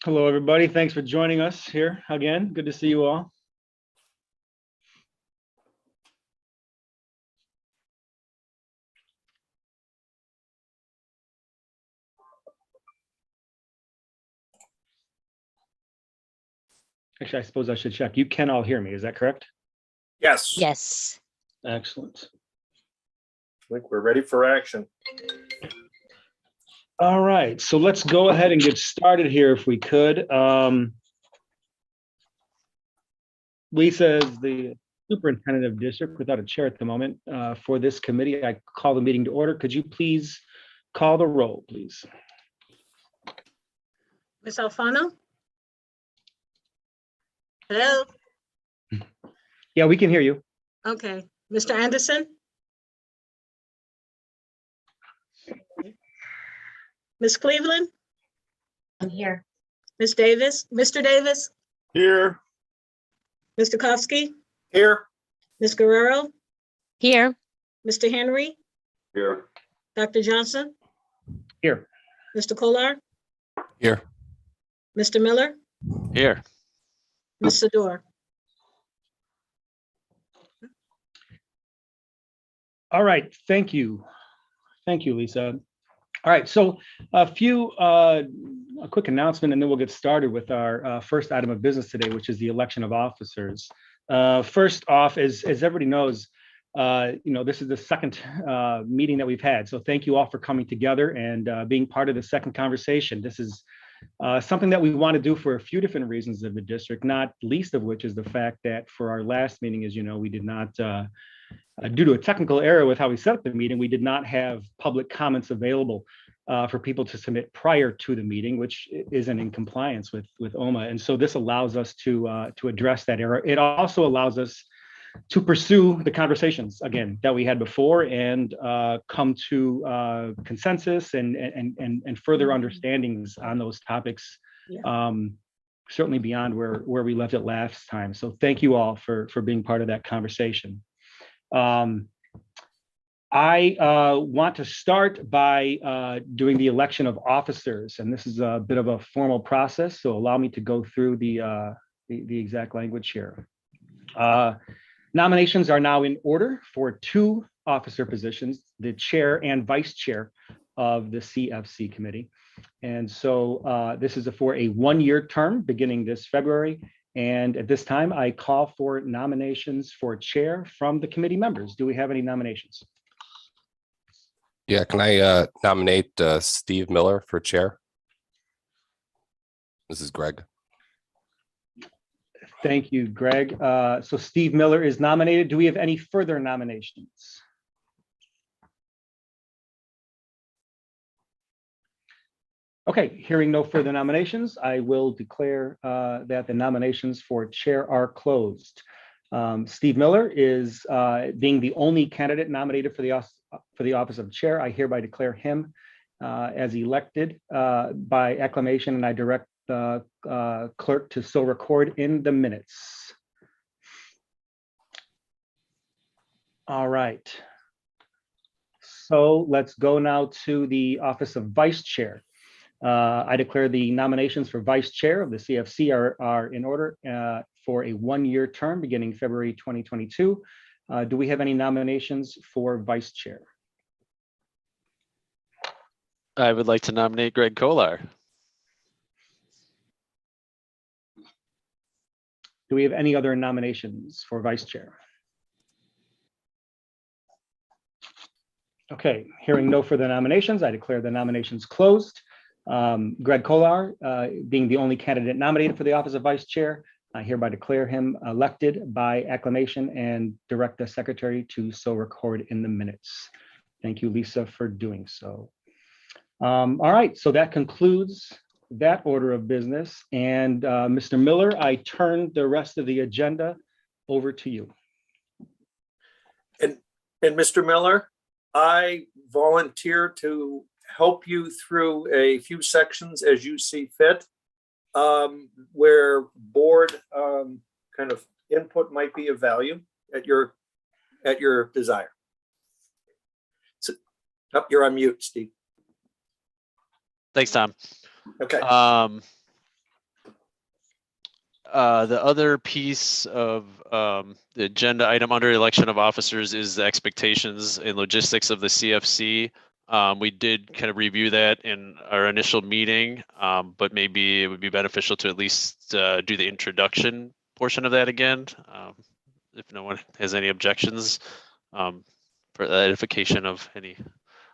Hello, everybody. Thanks for joining us here again. Good to see you all. Actually, I suppose I should check. You can all hear me. Is that correct? Yes. Yes. Excellent. I think we're ready for action. All right. So let's go ahead and get started here if we could. Lisa is the superintendent of district without a chair at the moment. For this committee, I call the meeting to order. Could you please call the roll, please? Ms. Alfano? Hello? Yeah, we can hear you. Okay. Mr. Anderson? Ms. Cleveland? I'm here. Ms. Davis? Mr. Davis? Here. Mr. Kowski? Here. Ms. Guerrero? Here. Mr. Henry? Here. Dr. Johnson? Here. Mr. Kolar? Here. Mr. Miller? Here. Ms. Sador? All right. Thank you. Thank you, Lisa. All right. So a quick announcement, and then we'll get started with our first item of business today, which is the election of officers. First off, as everybody knows, this is the second meeting that we've had. So thank you all for coming together and being part of the second conversation. This is something that we want to do for a few different reasons of the district, not least of which is the fact that for our last meeting, as you know, we did not, due to a technical error with how we set up the meeting, we did not have public comments available for people to submit prior to the meeting, which isn't in compliance with OMA. And so this allows us to address that error. It also allows us to pursue the conversations again that we had before and come to consensus and further understandings on those topics, certainly beyond where we left it last time. So thank you all for being part of that conversation. I want to start by doing the election of officers, and this is a bit of a formal process, so allow me to go through the exact language here. Nominations are now in order for two officer positions, the chair and vice chair of the CFC committee. And so this is for a one-year term beginning this February. And at this time, I call for nominations for chair from the committee members. Do we have any nominations? Yeah, can I nominate Steve Miller for chair? This is Greg. Thank you, Greg. So Steve Miller is nominated. Do we have any further nominations? Okay, hearing no further nominations, I will declare that the nominations for chair are closed. Steve Miller is being the only candidate nominated for the office of chair. I hereby declare him as elected by acclamation, and I direct the clerk to so record in the minutes. All right. So let's go now to the office of vice chair. I declare the nominations for vice chair of the CFC are in order for a one-year term beginning February 2022. Do we have any nominations for vice chair? I would like to nominate Greg Kolar. Do we have any other nominations for vice chair? Okay, hearing no further nominations, I declare the nominations closed. Greg Kolar, being the only candidate nominated for the office of vice chair, I hereby declare him elected by acclamation and direct the secretary to so record in the minutes. Thank you, Lisa, for doing so. All right, so that concludes that order of business. And Mr. Miller, I turn the rest of the agenda over to you. And Mr. Miller, I volunteer to help you through a few sections as you see fit, where board kind of input might be of value at your desire. So, oh, you're on mute, Steve. Thanks, Tom. Okay. The other piece of the agenda item under election of officers is the expectations and logistics of the CFC. We did kind of review that in our initial meeting, but maybe it would be beneficial to at least do the introduction portion of that again, if no one has any objections, for the edification of any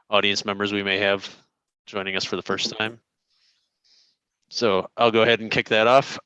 audience members we may have joining us for the first time. So I'll go ahead and kick that off.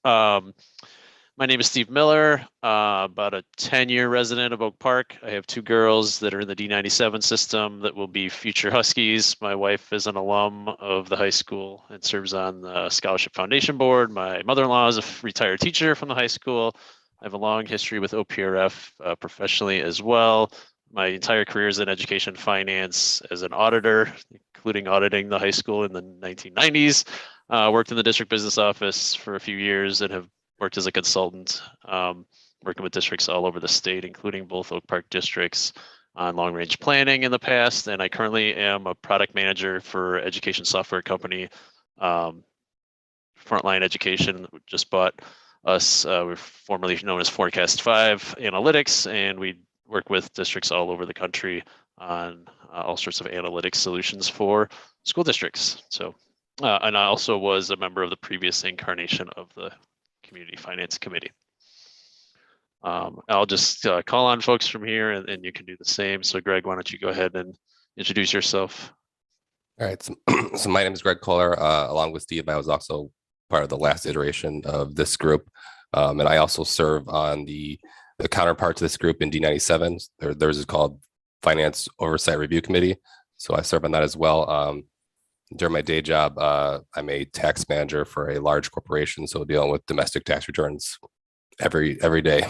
My name is Steve Miller, about a 10-year resident of Oak Park. I have two girls that are in the D97 system that will be future Huskies. My wife is an alum of the high school and serves on the Scholarship Foundation Board. My mother-in-law is a retired teacher from the high school. I have a long history with OPRF professionally as well. My entire career is in education finance as an auditor, including auditing the high school in the 1990s. Worked in the district business office for a few years and have worked as a consultant, working with districts all over the state, including both Oak Park districts on long-range planning in the past. And I currently am a product manager for education software company, Frontline Education, just bought us. We're formerly known as Forecast 5 Analytics, and we work with districts all over the country on all sorts of analytics solutions for school districts. So, and I also was a member of the previous incarnation of the Community Finance Committee. I'll just call on folks from here and you can do the same. So Greg, why don't you go ahead and introduce yourself? All right. So my name is Greg Kohler. Along with Steve, I was also part of the last iteration of this group. And I also serve on the counterpart to this group in D97. Theirs is called Finance Oversight Review Committee. So I serve on that as well. During my day job, I'm a tax manager for a large corporation. So dealing with domestic tax returns every day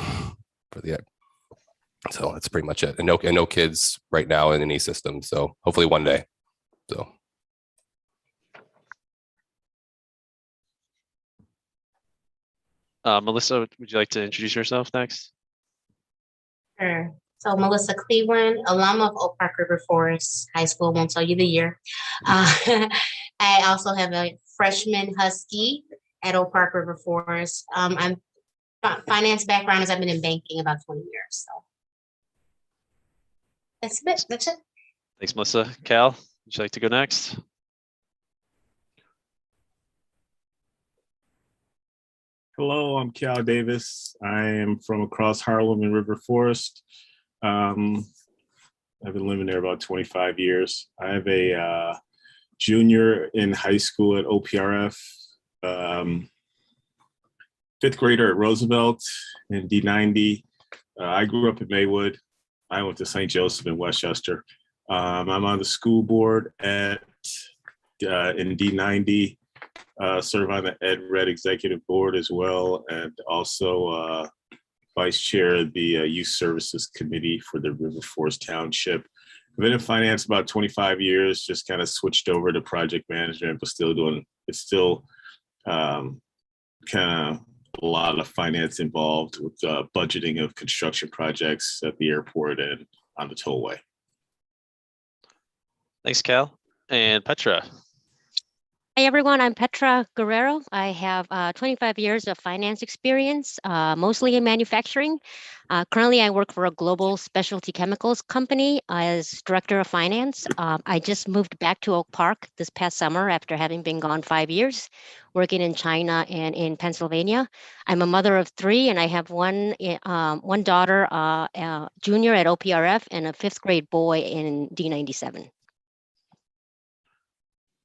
for the, so that's pretty much it. And no kids right now in any system. So hopefully one day. So. Melissa, would you like to introduce yourself next? Sure. So Melissa Cleveland, alum of Oak Park River Forest High School, won't tell you the year. I also have a freshman Husky at Oak Park River Forest. I'm finance background is I've been in banking about 20 years. So that's it. That's it. Thanks, Melissa. Cal, would you like to go next? Hello, I'm Keal Davis. I am from across Harlem in River Forest. I've been living there about 25 years. I have a junior in high school at OPRF, fifth grader at Roosevelt in D90. I grew up in Maywood. I went to St. Joseph in Westchester. I'm on the school board at in D90. Serve on the Ed Red Executive Board as well, and also Vice Chair of the Youth Services Committee for the River Forest Township. I've been in finance about 25 years, just kind of switched over to project management, but it's still kind of a lot of finance involved with budgeting of construction projects at the airport and on the tollway. Thanks, Cal. And Petra. Hi, everyone. I'm Petra Guerrero. I have 25 years of finance experience, mostly in manufacturing. Currently, I work for a global specialty chemicals company as director of finance. I just moved back to Oak Park this past summer after having been gone 5 years, working in China and in Pennsylvania. I'm a mother of three, and I have one daughter, junior at OPRF, and a fifth grade boy in D97.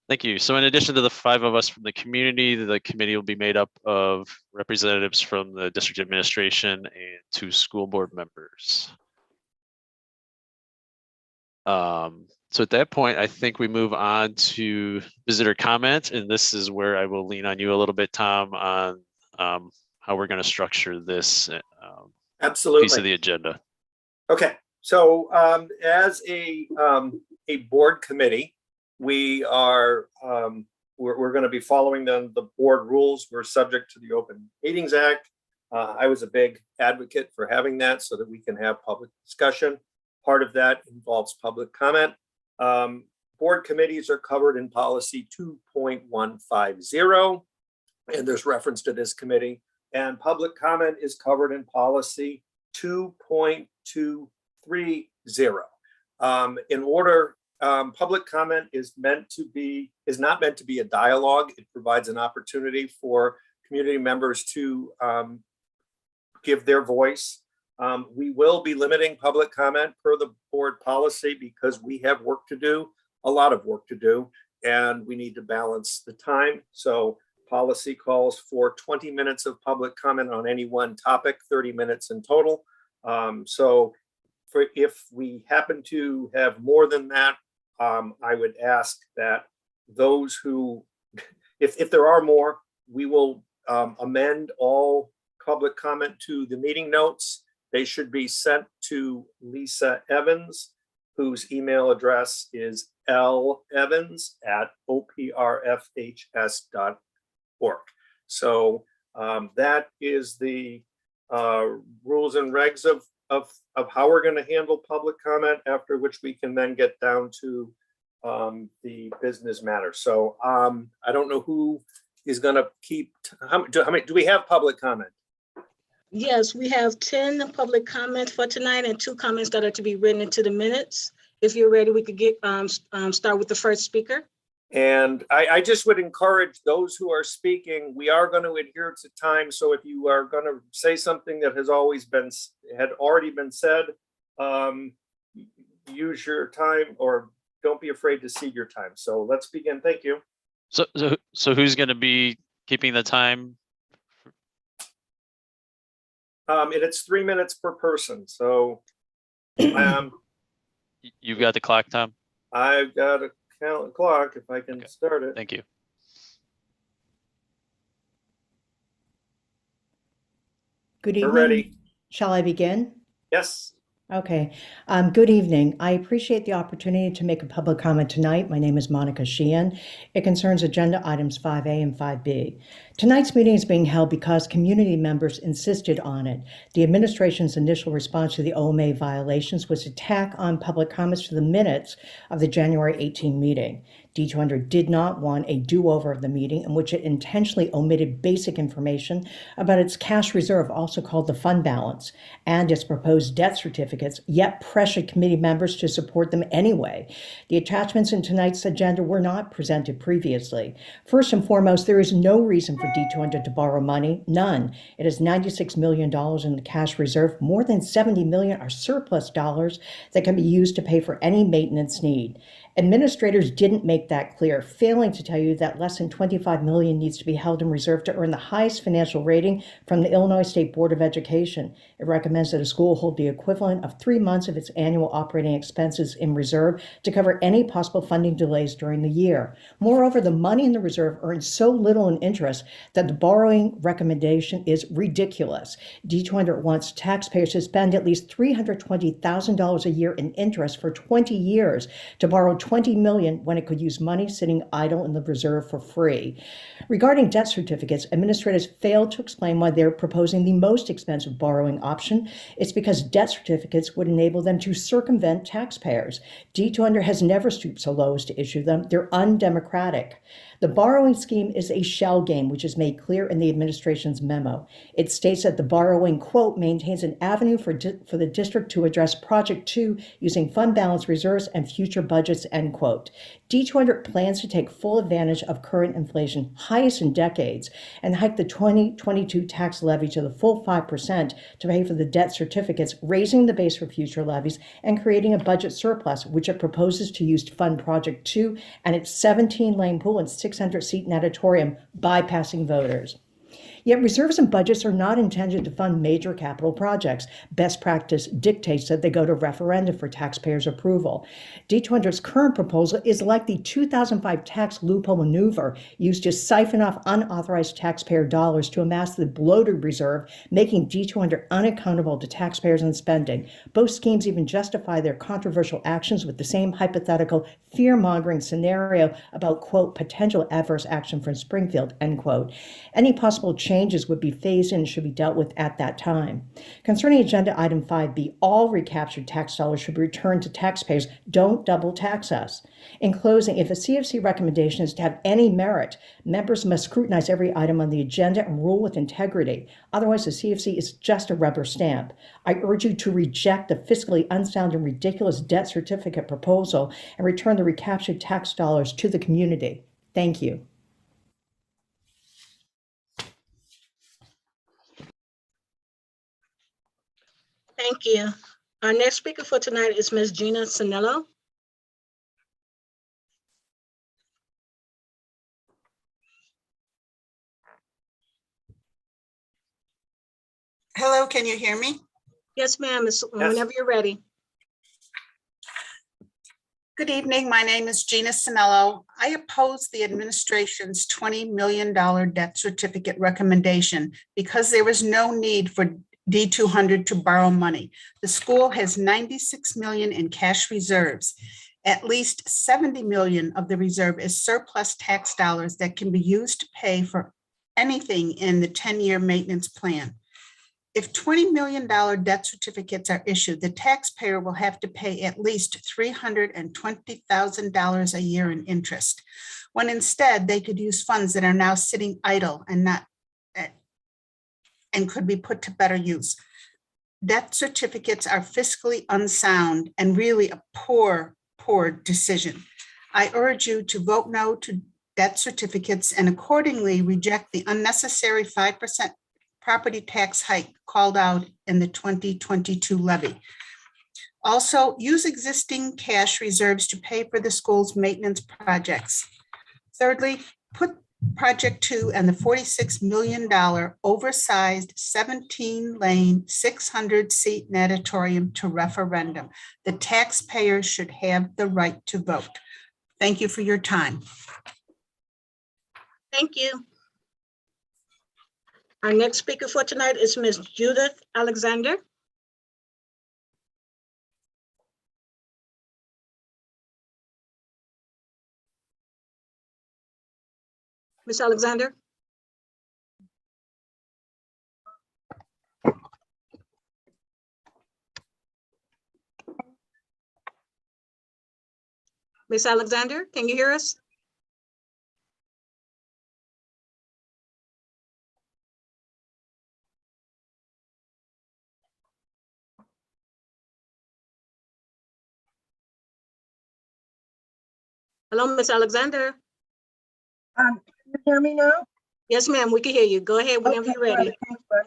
Thank you. So in addition to the five of us from the committee will be made up of representatives from the district administration and two school board members. So at that point, I think we move on to visitor comment, and this is where I will lean on you a little bit, Tom, on how we're going to structure this Absolutely. piece of the agenda. Okay, so as a board committee, we are we're going to be following the board rules. We're subject to the Open Meetings Act. I was a big advocate for having that so that we can have public discussion. Part of that involves public comment. Board committees are covered in policy 2.150, and there's reference to this committee And public comment is covered in policy 2.230. In order, public comment is not meant to be a dialogue. It provides an opportunity for community members to give their voice. We will be limiting public comment per the board policy because we have work to do, a lot of work to do, and we need to balance the time. So policy calls for 20 minutes of public comment on any one topic, 30 minutes in total. So if we happen to have more than that, I would ask that those who, if there are more, we will amend all public comment to the meeting notes. They should be sent to Lisa Evans, whose email address is levans@oprfhs.org. So that is the rules and regs of how we're going to handle public comment, after which we can then get down to the business matters. So I don't know who is going to keep, how many, do we have public comment? Yes, we have 10 public comments for tonight and 2 comments that are to be written into the minutes. If you're ready, we could get start with the first speaker. And I just would encourage those who are speaking, we are going to adhere to time. So if you are going to say something that had already been said, use your time, or don't be afraid to cede your time. So let's begin. Thank you. So who's going to be keeping the time? And it's 3 minutes per person. So You've got the clock, Tom? I've got a clock if I can start it. Thank you. Good We're evening. ready. Shall I begin? Yes. Okay. Good evening. I appreciate the opportunity to make a public comment tonight. My name is Monica Sheehan. It concerns agenda items 5A and 5B. Tonight's meeting is being held because community members insisted on it. The administration's initial response to the OMA violations was to tack on public comments to the minutes of the January 18 meeting. D200 did not want a do-over of the meeting in which it intentionally omitted basic information about its cash reserve, also called the fund balance, and its proposed debt certificates, yet pressured committee members to support them anyway. The attachments in tonight's agenda were not presented previously. First and foremost, there is no reason for D200 to borrow money, none. It has $96 million in the cash reserve. More than $70 million are surplus dollars that can be used to pay for any maintenance need. Administrators didn't make that clear, failing to tell you that less than $25 million needs to be held in reserve to earn the highest financial rating from the Illinois State Board of Education. It recommends that a school hold the equivalent of 3 months of its annual operating expenses in reserve to cover any possible funding delays during the year. Moreover, the money in the reserve earns so little in interest that the borrowing recommendation is ridiculous. D200 wants taxpayers to spend at least $320,000 a year in interest for 20 years to borrow $20 million when it could use money sitting idle in the reserve for free. Regarding debt certificates, administrators failed to explain why they're proposing the most expensive borrowing option. It's because debt certificates would enable them to circumvent taxpayers. D200 has never stooped so low as to issue them. They're undemocratic. The borrowing scheme is a shell game, which is made clear in the administration's memo. It states that the borrowing, quote, maintains an avenue for the district to address Project 2 using fund balance reserves and future budgets, end quote. D200 plans to take full advantage of current inflation, highest in decades, and hike the 2022 tax levy to the full 5% to pay for the debt certificates, raising the base for future levies and creating a budget surplus, which it proposes to use to fund Project 2 and its 17-lane pool and 600-seat natatorium, bypassing voters. Yet reserves and budgets are not intended to fund major capital projects. Best practice dictates that they go to referendum for taxpayers' approval. D200's current proposal is like the 2005 tax loophole maneuver used to siphon off unauthorized taxpayer dollars to amass the bloated reserve, making D200 unaccountable to taxpayers and spending. Both schemes even justify their controversial actions with the same hypothetical fear-mongering scenario about, quote, potential adverse action from Springfield, end quote. Any possible change changes would be phased in and should be dealt with at that time. Concerning agenda item 5B, all recaptured tax dollars should be returned to taxpayers. Don't double tax us. In closing, if a CFC recommendation is to have any merit, members must scrutinize every item on the agenda and rule with integrity. Otherwise, the CFC is just a rubber stamp. I urge you to reject the fiscally unsound and ridiculous debt certificate proposal and return the recaptured tax dollars to the community. Thank you. Thank you. Our next speaker for tonight is Ms. Gina Sanello. Hello, can you hear me? Yes, ma'am. Whenever you're ready. Good evening. My name is Gina Sanello. I oppose the administration's $20 million debt certificate recommendation because there was no need for D200 to borrow money. The school has $96 million in cash reserves. At least $70 million of the reserve is surplus tax dollars that can be used to pay for anything in the 10-year maintenance plan. If $20 million debt certificates are issued, the taxpayer will have to pay at least $320,000 a year in interest, when instead they could use funds that are now sitting idle and could be put to better use. Debt certificates are fiscally unsound and really a poor decision. I urge you to vote no to debt certificates and accordingly reject the unnecessary 5% property tax hike called out in the 2022 levy. Also, use existing cash reserves to pay for the school's maintenance projects. Thirdly, put Project 2 and the $46 million oversized 17-lane, 600-seat natatorium to referendum. The taxpayers should have the right to vote. Thank you for your time. Thank you. Our next speaker for tonight is Ms. Judith Alexander. Ms. Alexander? Ms. Alexander, can you hear us? Hello, Ms. Alexander. Can you hear me now? Yes, ma'am, we can hear you. Go ahead whenever you're ready. Right, thanks, Bert.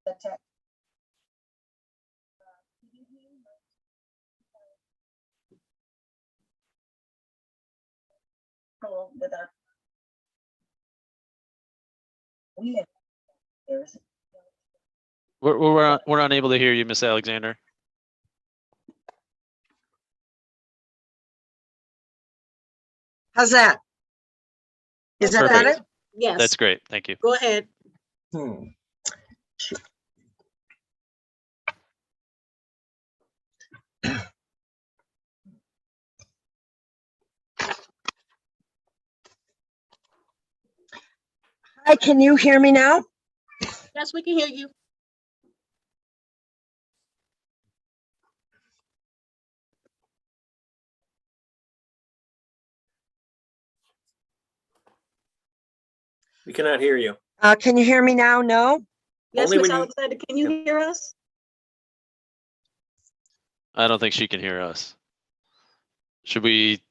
The tech. Hello, with our- we have- there's- We're unable to hear you, Miss Alexander. How's that? Is that Perfect. better? Yes, That's great. Thank you. go ahead. Hmm. Hi, can you hear me now? Yes, we can hear you. We cannot hear you. Can you hear me now? No? Yes, Only Ms. when you- Alexander, can you hear us? I don't think she can hear us. Should we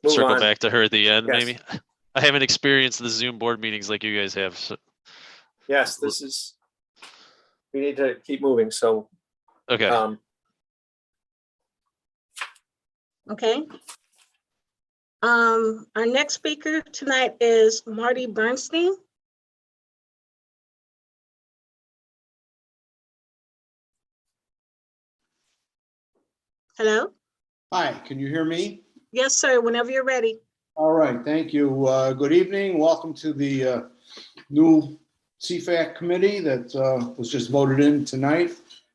Move circle on. back to her at the end, Yes. maybe? I haven't experienced the Zoom board meetings like you guys have. So, Yes, this is, we need to keep moving, so. okay. Okay. Our next speaker tonight is Marty Bernstein. Hello? Hi, can you hear me? Yes, sir, whenever you're ready. All right, thank you. Good evening. Welcome to the new CFAC committee that was just voted in tonight.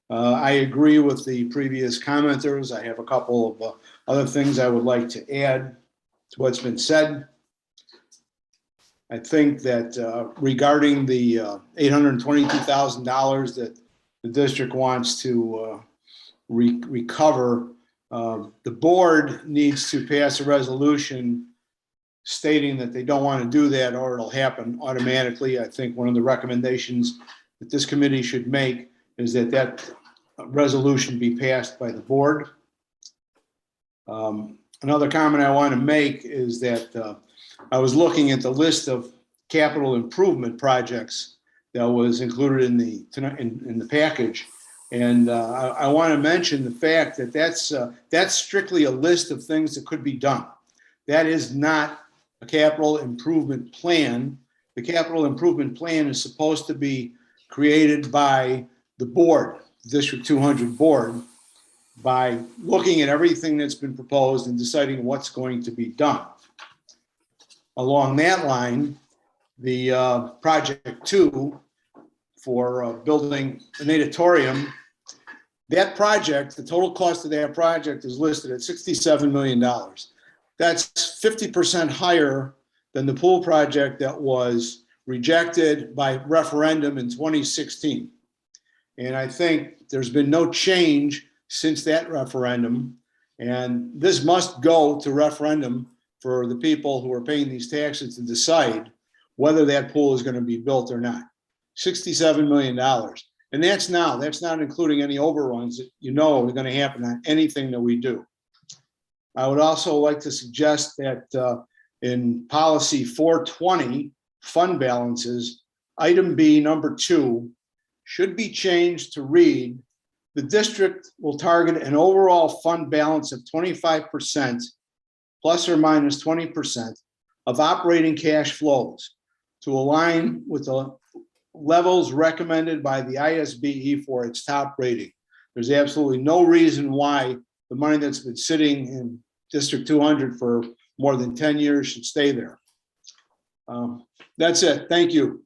I agree with the previous commenters. I have a couple of other things I would like to add to what's been said. I think that regarding the $822,000 that the district wants to recover, the board needs to pass a resolution stating that they don't want to do that or it'll happen automatically. I think one of the recommendations that this committee should make is that that resolution be passed by the board. Another comment I want to make is that I was looking at the list of capital improvement projects that was included in the package. And I want to mention the fact that that's strictly a list of things that could be done. That is not a capital improvement plan. The capital improvement plan is supposed to be created by the board, the District 200 board, by looking at everything that's been proposed and deciding what's going to be done. Along that line, the project 2 for building an natatorium, that project, the total cost of that project is listed at $67 million. That's 50% higher than the pool project that was rejected by referendum in 2016. And I think there's been no change since that referendum. And this must go to referendum for the people who are paying these taxes to decide whether that pool is going to be built or not. $67 million. And that's not including any overruns that you know are going to happen on anything that we do. I would also like to suggest that in policy 420, fund balances, item B, number 2, should be changed to read, the district will target an overall fund balance of 25% plus or minus 20% of operating cash flows to align with the levels recommended by the ISBE for its top rating. There's absolutely no reason why the money that's been sitting in District 200 for more than 10 years should stay there. That's it. Thank you.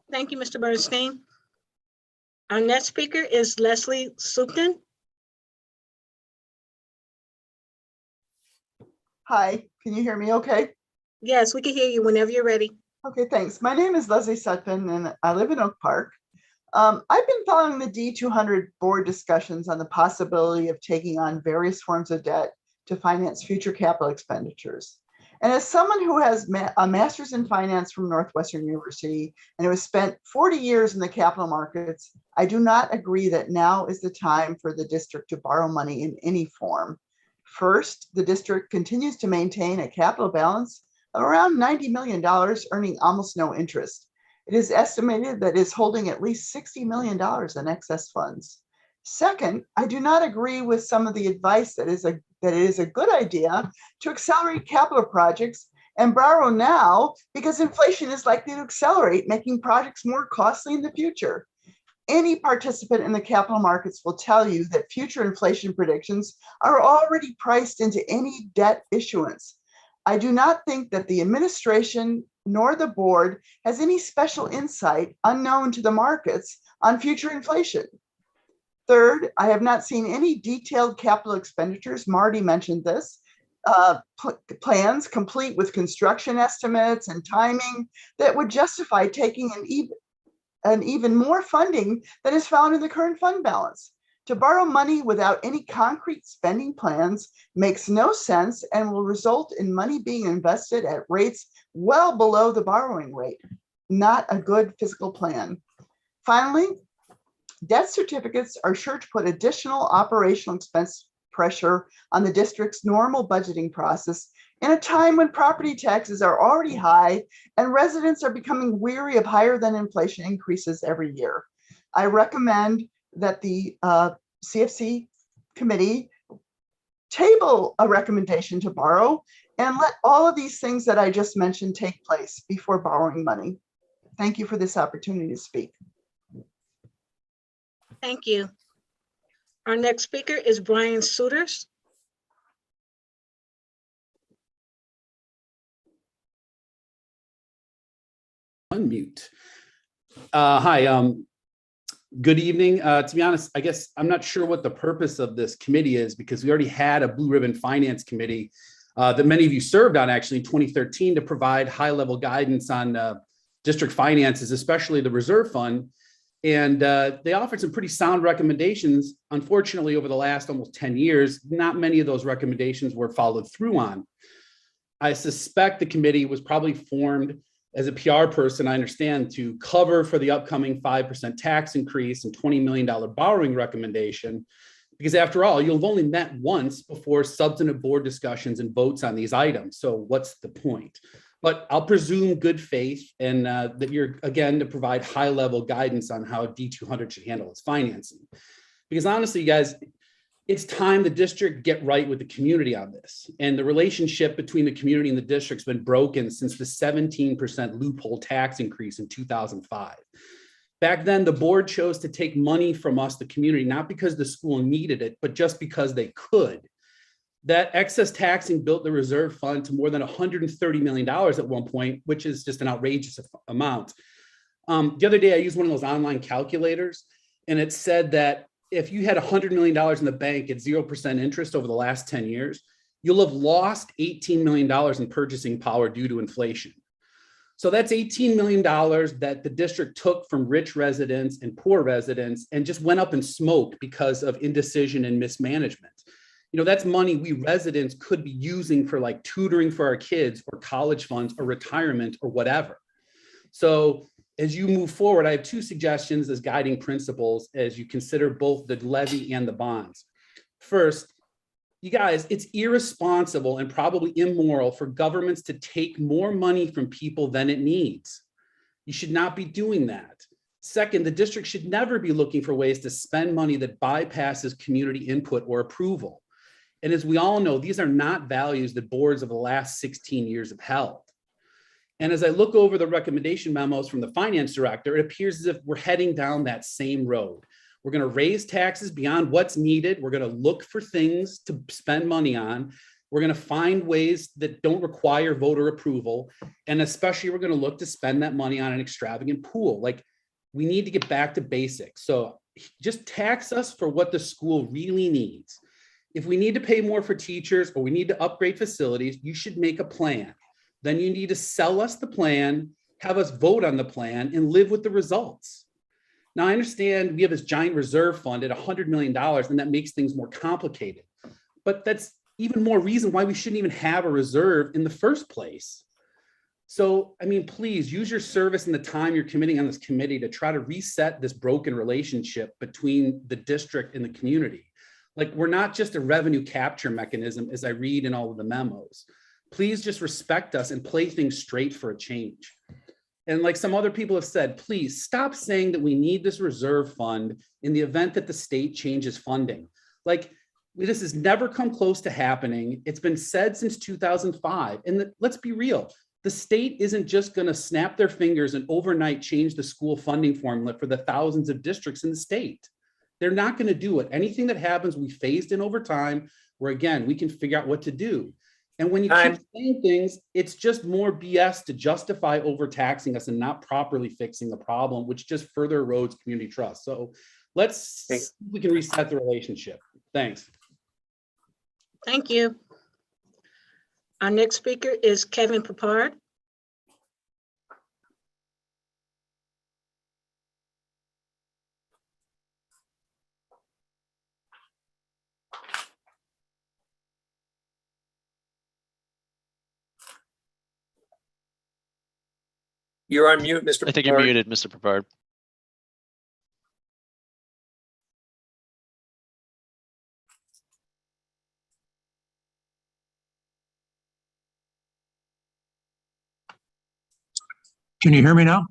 Thank you, Mr. Bernstein. Our next speaker is Leslie Supton. Hi, can you hear me okay? Yes, we can hear you whenever you're ready. Okay, thanks. My name is Leslie Sutphin and I live in Oak Park. I've been following the D200 board discussions on the possibility of taking on various forms of debt to finance future capital expenditures. And as someone who has a master's in finance from Northwestern University and who has spent 40 years in the capital markets, I do not agree that now is the time for the district to borrow money in any form. First, the district continues to maintain a capital balance of around $90 million, earning almost no interest. It is estimated that it is holding at least $60 million in excess funds. Second, I do not agree with some of the advice that it is a good idea to accelerate capital projects and borrow now because inflation is likely to accelerate, making projects more costly in the future. Any participant in the capital markets will tell you that future inflation predictions are already priced into any debt issuance. I do not think that the administration nor the board has any special insight unknown to the markets on future inflation. Third, I have not seen any detailed capital expenditures. Marty mentioned this, plans complete with construction estimates and timing that would justify taking an even more funding than is found in the current fund balance. To borrow money without any concrete spending plans makes no sense and will result in money being invested at rates well below the borrowing rate. Not a good fiscal plan. Finally, debt certificates are sure to put additional operational expense pressure on the district's normal budgeting process in a time when property taxes are already high and residents are becoming weary of higher than inflation increases every year. I recommend that the CFC committee table a recommendation to borrow and let all of these things that I just mentioned take place before borrowing money. Thank you for this opportunity to speak. Thank you. Our next speaker is Brian Souters. Unmute. Hi, good evening. To be honest, I guess I'm not sure what the purpose of this committee is because we already had a Blue Ribbon Finance Committee that many of you served on actually in 2013 to provide high-level guidance on district finances, especially the reserve fund. And they offered some pretty sound recommendations. Unfortunately, over the last almost 10 years, not many of those recommendations were followed through on. I suspect the committee was probably formed as a PR person, I understand, to cover for the upcoming 5% tax increase and $20 million borrowing recommendation. Because after all, you'll have only met once before substantive board discussions and votes on these items. So what's the point? But I'll presume good faith and that you're, again, to provide high-level guidance on how D200 should handle its financing. Because honestly, you guys, it's time the district get right with the community on this. And the relationship between the community and the district's been broken since the 17% loophole tax increase in 2005. Back then, the board chose to take money from us, the community, not because the school needed it, but just because they could. That excess taxing built the reserve fund to more than $130 million at one point, which is just an outrageous amount. The other day, I used one of those online calculators, and it said that if you had $100 million in the bank at 0% interest over the last 10 years, you'll have lost $18 million in purchasing power due to inflation. So that's $18 million that the district took from rich residents and poor residents and just went up in smoke because of indecision and mismanagement. You know, that's money we residents could be using for like tutoring for our kids or college funds or retirement or whatever. So as you move forward, I have two suggestions as guiding principles as you consider both the levy and the bonds. First, you guys, it's irresponsible and probably immoral for governments to take more money from people than it needs. You should not be doing that. Second, the district should never be looking for ways to spend money that bypasses community input or approval. And as we all know, these are not values that boards of the last 16 years have held. And as I look over the recommendation memos from the finance director, it appears as if we're heading down that same road. We're going to raise taxes beyond what's needed. We're going to look for things to spend money on. We're going to find ways that don't require voter approval. And especially, we're going to look to spend that money on an extravagant pool. Like, we need to get back to basics. So just tax us for what the school really needs. If we need to pay more for teachers or we need to upgrade facilities, you should make a plan. Then you need to sell us the plan, have us vote on the plan, and live with the results. Now, I understand we have this giant reserve fund at $100 million, and that makes things more complicated. But that's even more reason why we shouldn't even have a reserve in the first place. So, I mean, please use your service and the time you're committing on this committee to try to reset this broken relationship between the district and the community. Like, we're not just a revenue capture mechanism, as I read in all of the memos. Please just respect us and play things straight for a change. And like some other people have said, please stop saying that we need this reserve fund in the event that the state changes funding. Like, this has never come close to happening. It's been said since 2005. And let's be real, the state isn't just going to snap their fingers and overnight change the school funding formula for the thousands of districts in the state. They're not going to do it. Anything that happens, we phased in over time, where again, we can figure out what to do. And when you keep saying things, it's just more BS to justify overtaxing us and not properly fixing the problem, which just further erodes community trust. So let's see if we can reset the relationship. Thanks. Thank you. Our next speaker is Kevin Papard. You're on mute, Mr. I think you're muted, Mr. Papard. Can you hear me now?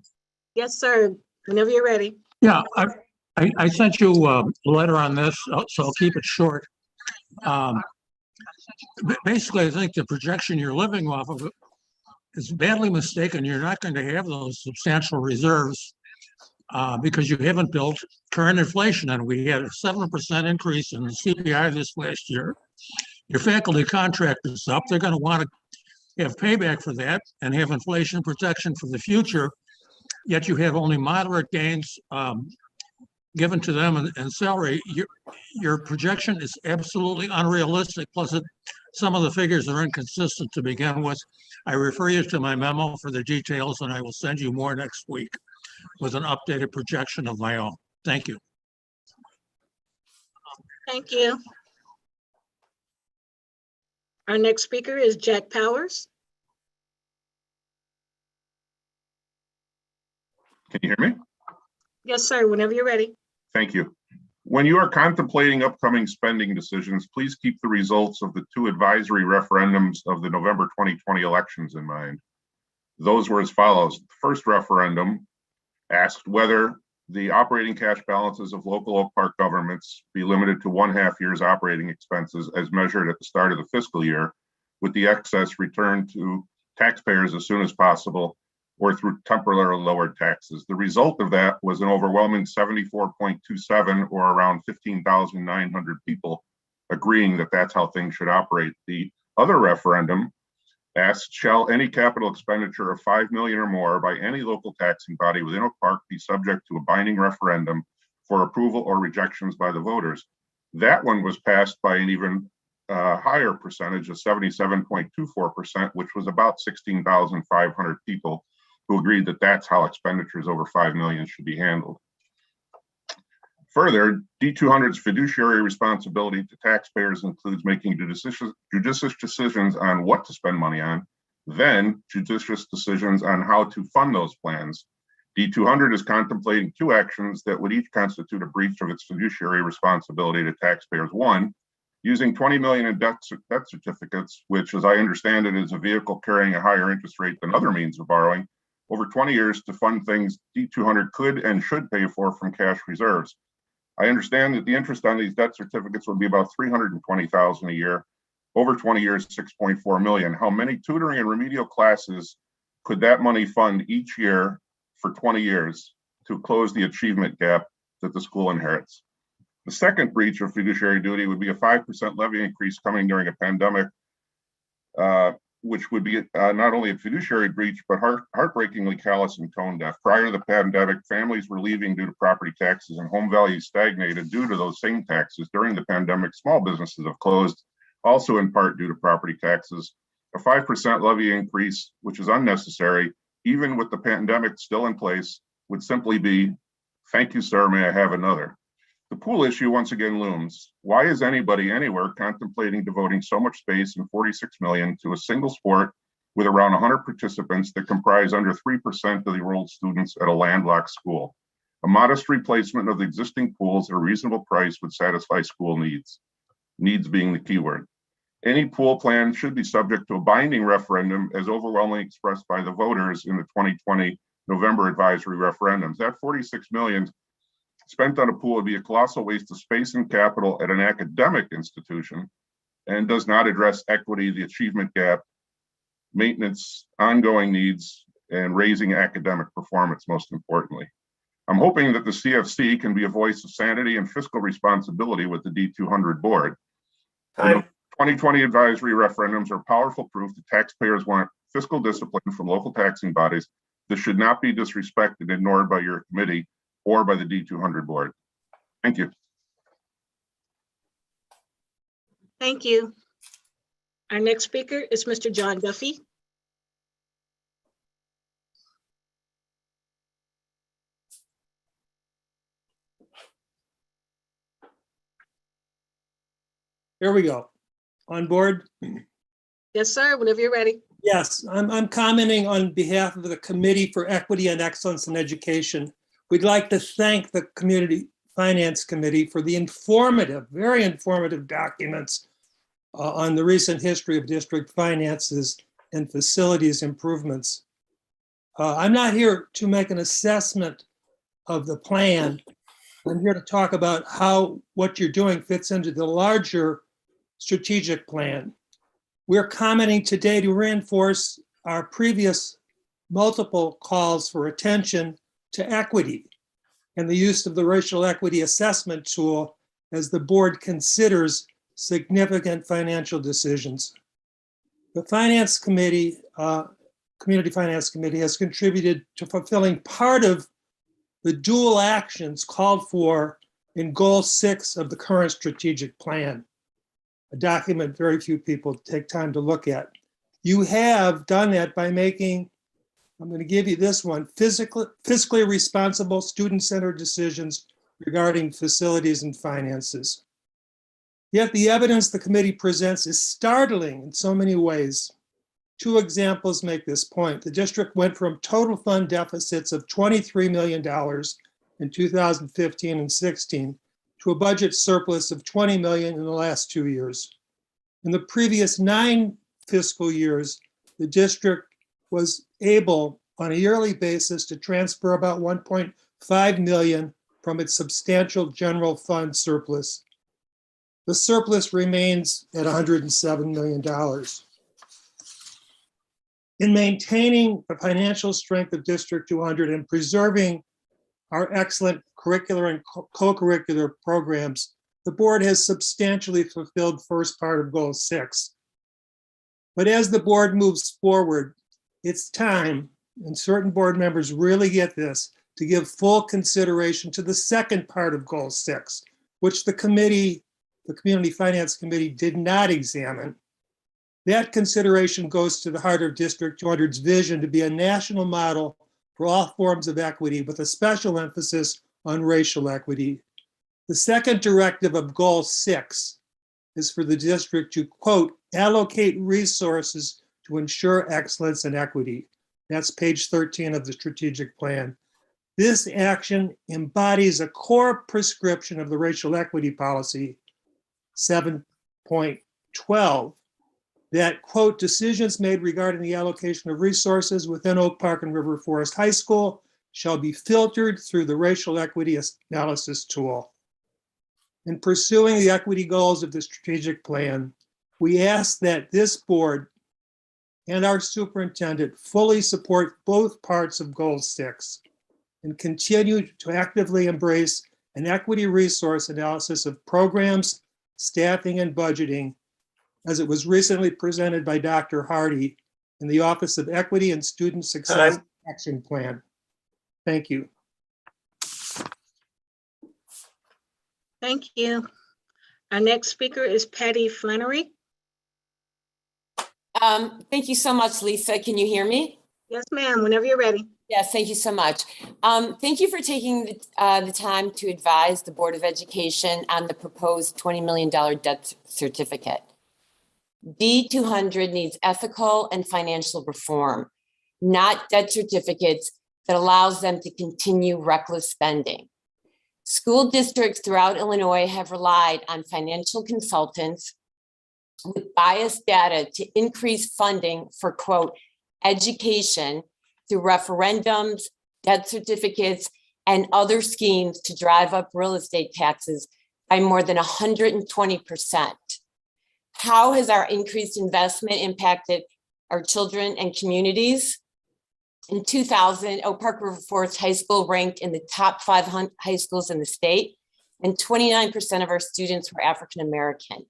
Yes, sir. Whenever you're ready. Yeah, I sent you a letter on this, so I'll keep it short. Basically, I think the projection you're living off of is badly mistaken. You're not going to have those substantial reserves because you haven't built current inflation. And we had a 7% increase in the CPI this last year. Your faculty contract is up. They're going to want to have payback for that and have inflation protection for the future. Yet you have only moderate gains given to them in salary. Your projection is absolutely unrealistic. Plus, it some of the figures are inconsistent to begin with. I refer you to my memo for the details, and I will send you more next week with an updated projection of my own. Thank you. Thank you. Our next speaker is Jack Powers. Can you hear me? Yes, sir, whenever you're ready. Thank you. When you are contemplating upcoming spending decisions, please keep the results of the 2 advisory referendums of the November 2020 elections in mind. Those were as follows. The first referendum asked whether the operating cash balances of local Oak Park governments be limited to 1/2 year's operating expenses as measured at the start of the fiscal year, with the excess returned to taxpayers as soon as possible or through temporarily lowered taxes. The result of that was an overwhelming 74.27, or around 15,900 people agreeing that that's how things should operate. The other referendum asked, shall any capital expenditure of 5 million or more by any local taxing body within Oak Park be subject to a binding referendum for approval or rejections by the voters? That one was passed by an even higher percentage of 77.24%, which was about 16,500 people who agreed that that's how expenditures over 5 million should be handled. Further, D200's fiduciary responsibility to taxpayers includes making judicious decisions on what to spend money on, then judicious decisions on how to fund those plans. D200 is contemplating 2 actions that would each constitute a breach of its fiduciary responsibility to taxpayers. 1, using 20 million in debt certificates, which, as I understand it, is a vehicle carrying a higher interest rate than other means of borrowing, over 20 years to fund things D200 could and should pay for from cash reserves. I understand that the interest on these debt certificates would be about $320,000 a year. Over 20 years, 6.4 million. How many tutoring and remedial classes could that money fund each year for 20 years to close the achievement gap that the school inherits? The second breach of fiduciary duty would be a 5% levy increase coming during a pandemic, which would be not only a fiduciary breach, but heartbreakingly callous and tone deaf. Prior to the pandemic, families were leaving due to property taxes and home values stagnated due to those same taxes. During the pandemic, small businesses have closed, also in part due to property taxes. A 5% levy increase, which is unnecessary, even with the pandemic still in place, would simply be, thank you, sir, may I have another? The pool issue once again looms. Why is anybody anywhere contemplating devoting so much space and 46 million to a single sport with around 100 participants that comprise under 3% of the enrolled students at a landlocked school? A modest replacement of the existing pools at a reasonable price would satisfy school needs, needs being the key word. Any pool plan should be subject to a binding referendum as overwhelmingly expressed by the voters in the 2020 November advisory referendums. That 46 million spent on a pool would be a colossal waste of space and capital at an academic institution and does not address equity, the achievement gap, maintenance, ongoing needs, and raising academic performance, most importantly. I'm hoping that the CFC can be a voice of sanity and fiscal responsibility with the D200 board. The 2020 advisory referendums are powerful proof that taxpayers want fiscal discipline from local taxing bodies. This should not be disrespected and ignored by your committee or by the D200 board. Thank you. Thank you. Our next speaker is Mr. John Duffy. Here we go. On board? Yes, sir, whenever you're ready. Yes, I'm commenting on behalf of the Committee for Equity and Excellence in Education. We'd like to thank the Community Finance Committee for the informative, very informative documents on the recent history of district finances and facilities improvements. I'm not here to make an assessment of the plan. I'm here to talk about how what you're doing fits into the larger strategic plan. We're commenting today to reinforce our previous multiple calls for attention to equity and the use of the racial equity assessment tool as the board considers significant financial decisions. The Finance Committee, Community Finance Committee, has contributed to fulfilling part of the dual actions called for in Goal 6 of the current strategic plan. a document very few people take time to look at. You have done that by making, I'm going to give you this one, fiscally responsible student-centered decisions regarding facilities and finances. Yet the evidence the committee presents is startling in so many ways. Two examples make this point. The district went from total fund deficits of $23 million in 2015 and 16 to a budget surplus of $20 million in the last 2 years. In the previous 9 fiscal years, the district was able on a yearly basis to transfer about $1.5 million from its substantial general fund surplus. The surplus remains at $107 million. In maintaining the financial strength of District 200 and preserving our excellent curricular and co-curricular programs, the board has substantially fulfilled first part of Goal 6. But as the board moves forward, it's time, and certain board members really get this, to give full consideration to the second part of Goal 6, which the Community Finance Committee did not examine. That consideration goes to the heart of District 200's vision to be a national model for all forms of equity with a special emphasis on racial equity. The second directive of Goal 6 is for the district to, quote, allocate resources to ensure excellence and equity. That's page 13 of the strategic plan. This action embodies a core prescription of the racial equity policy, 7.12, that, quote, decisions made regarding the allocation of resources within Oak Park and River Forest High School shall be filtered through the racial equity analysis tool. In pursuing the equity goals of the strategic plan, we ask that this board and our superintendent fully support both parts of Goal 6 and continue to actively embrace an equity resource analysis of programs, staffing, and budgeting, as it was recently presented by Dr. Hardy in the Office of Equity and Student Success Action Plan. Thank you. Thank you. Our next speaker is Patty Flannery. Thank you so much, Lisa. Can you hear me? Yes, ma'am, whenever you're ready. Yes, thank you so much. Thank you for taking the time to advise the Board of Education on the proposed $20 million debt certificate. D200 needs ethical and financial reform, not debt certificates that allows them to continue reckless spending. School districts throughout Illinois have relied on financial consultants with biased data to increase funding for, quote, education through referendums, debt certificates, and other schemes to drive up real estate taxes by more than 120%. How has our increased investment impacted our children and communities? In 2000, Oak Park River Forest High School ranked in the top 500 high schools in the state, and 29% of our students were African American.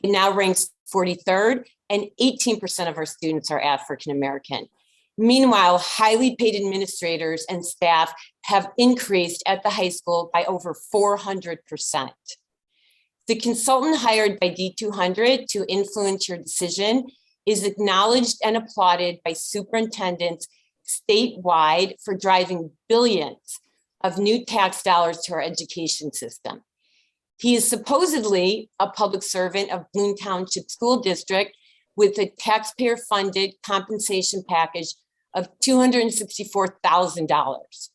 It now ranks 43rd, and 18% of our students are African American. Meanwhile, highly paid administrators and staff have increased at the high school by over 400%. The consultant hired by D200 to influence your decision is acknowledged and applauded by superintendents statewide for driving billions of new tax dollars to our education system. He is supposedly a public servant of Bloom Township School District with a taxpayer-funded compensation package of $264,000.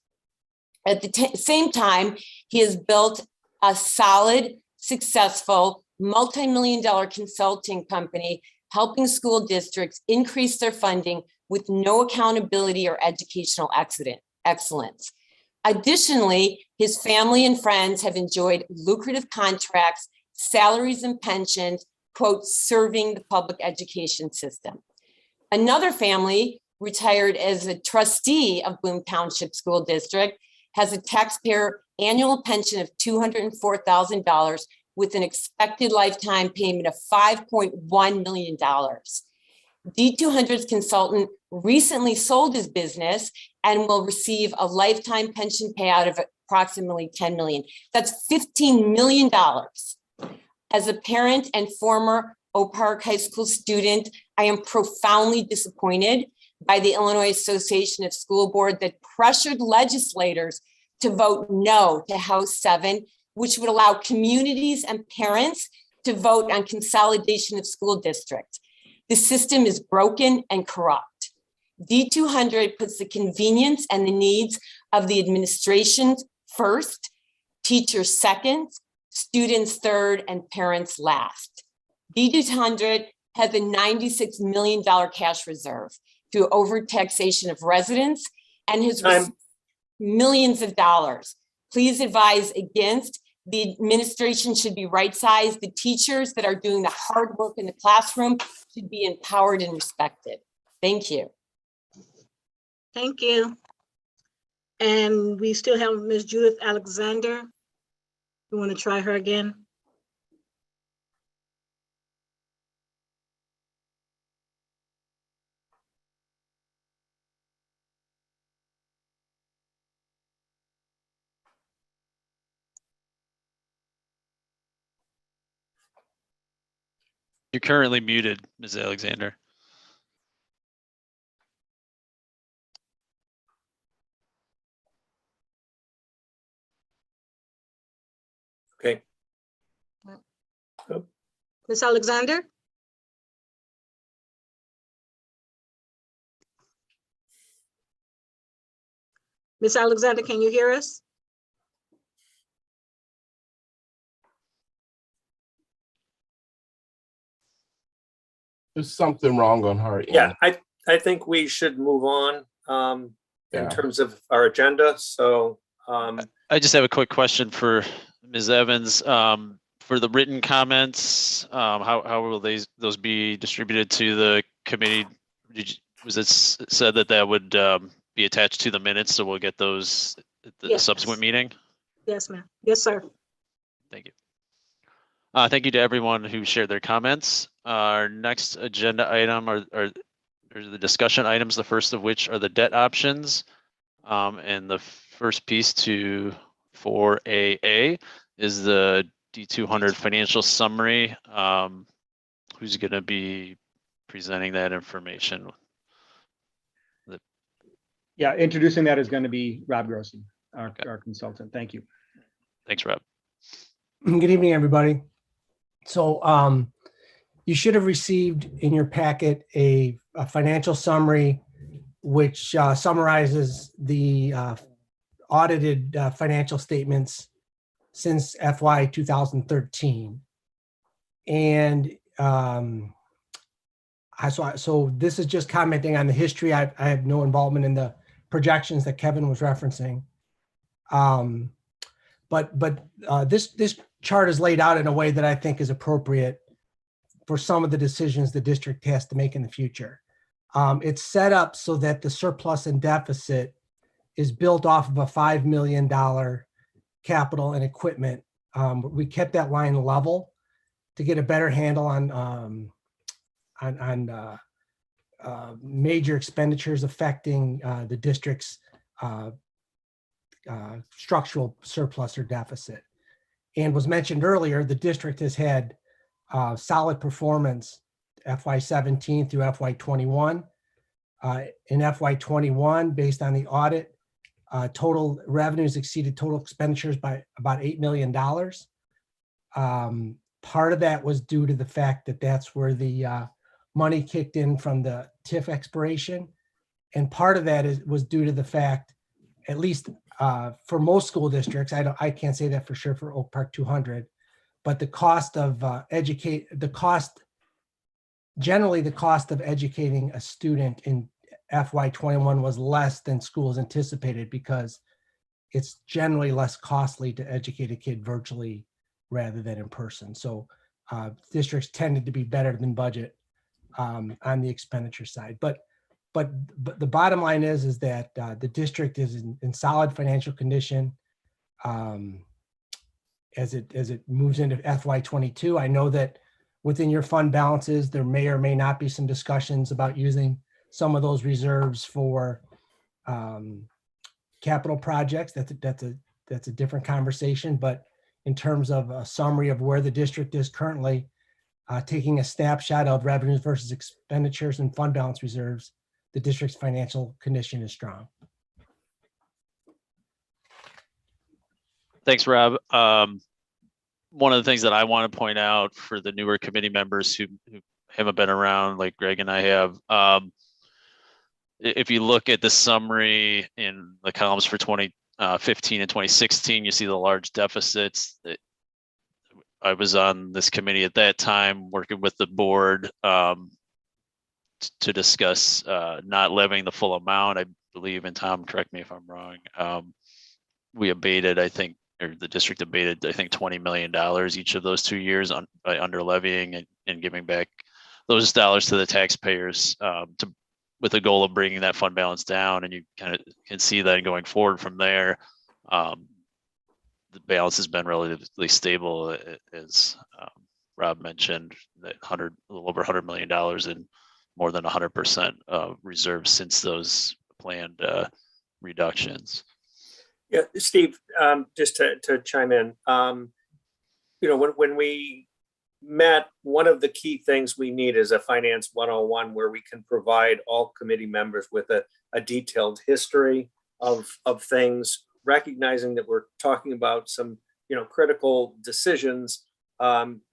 At the same time, he has built a solid, successful, multi-million-dollar consulting company helping school districts increase their funding with no accountability or educational excellence. Additionally, his family and friends have enjoyed lucrative contracts, salaries, and pensions, quote, serving the public education system. Another family, retired as a trustee of Bloom Township School District, has a taxpayer annual pension of $204,000 with an expected lifetime payment of $5.1 million. D200's consultant recently sold his business and will receive a lifetime pension payout of approximately $10 million. That's $15 million. As a parent and former Oak Park High School student, I am profoundly disappointed by the Illinois Association of School Board that pressured legislators to vote no to House 7, which would allow communities and parents to vote on consolidation of school districts. The system is broken and corrupt. D200 puts the convenience and the needs of the administration first, teachers second, students third, and parents last. D200 has a $96 million cash reserve through overtaxation of residents and has received millions of dollars. Please advise against. The administration should be right-sized. The teachers that are doing the hard work in the classroom should be empowered and respected. Thank you. Thank you. And we still have Ms. Judith Alexander. You want to try her again? You're currently muted, Ms. Alexander. Okay. Ms. Alexander? Ms. Alexander, can you hear us? There's something wrong on her end. Yeah, I think we should move on in terms of our agenda. So I just have a quick question for Ms. Evans. For the written comments, how will those be distributed to the committee? Was it said that would be attached to the minutes, so we'll get those at the Yes. subsequent meeting? Yes, ma'am. Yes, sir. Thank you. Thank you to everyone who shared their comments. Our next agenda item are the discussion items, the first of which are the debt options. And the first piece to 4AA is the D200 financial summary. Who's going to be presenting that information? Yeah, introducing that is going to be Rob Grossi, our consultant. Thank you. Thanks, Rob. Good evening, everybody. So you should have received in your packet a financial summary which summarizes the audited financial statements since FY 2013. And so this is just commenting on the history. I have no involvement in the projections that Kevin was referencing. But this chart is laid out in a way that I think is appropriate for some of the decisions the district has to make in the future. It's set up so that the surplus and deficit is built off of a $5 million capital and equipment. We kept that line level to get a better handle on major expenditures affecting the district's structural surplus or deficit. And was mentioned earlier, the district has had solid performance FY17 through FY21. In FY21, based on the audit, total revenues exceeded total expenditures by about $8 million. Part of that was due to the fact that that's where the money kicked in from the TIF expiration. And part of that was due to the fact, at least for most school districts, I can't say that for sure for Oak Park 200, but the cost of generally the cost of educating a student in FY21 was less than schools anticipated because it's generally less costly to educate a kid virtually rather than in person. So districts tended to be better than budget on the expenditure side. But the bottom line is that the district is in solid financial condition as it moves into FY22. I know that within your fund balances, there may or may not be some discussions about using some of those reserves for capital projects. That's a different conversation. But in terms of a summary of where the district is currently, taking a snapshot of revenues versus expenditures and fund balance reserves. The district's financial condition is strong. Thanks, Rob. One of the things that I want to point out for the newer committee members who haven't been around like Greg and I have, if you look at the summary in the columns for 2015 and 2016, you see the large deficits. I was on this committee at that time working with the board to discuss not levying the full amount, I believe, and Tom, correct me if I'm wrong. We abated, I think, or the district abated, I think, $20 million each of those 2 years by under levying and giving back those dollars to the taxpayers with the goal of bringing that fund balance down. And you kind of can see that going forward from there. The balance has been relatively stable, as Rob mentioned, that a little over $100 million and more than 100% of reserves since those planned reductions. Yeah, Steve, just to chime in, when we met, one of the key things we need is a Finance 101 where we can provide all committee members with a detailed history of things, recognizing that we're talking about some, critical decisions,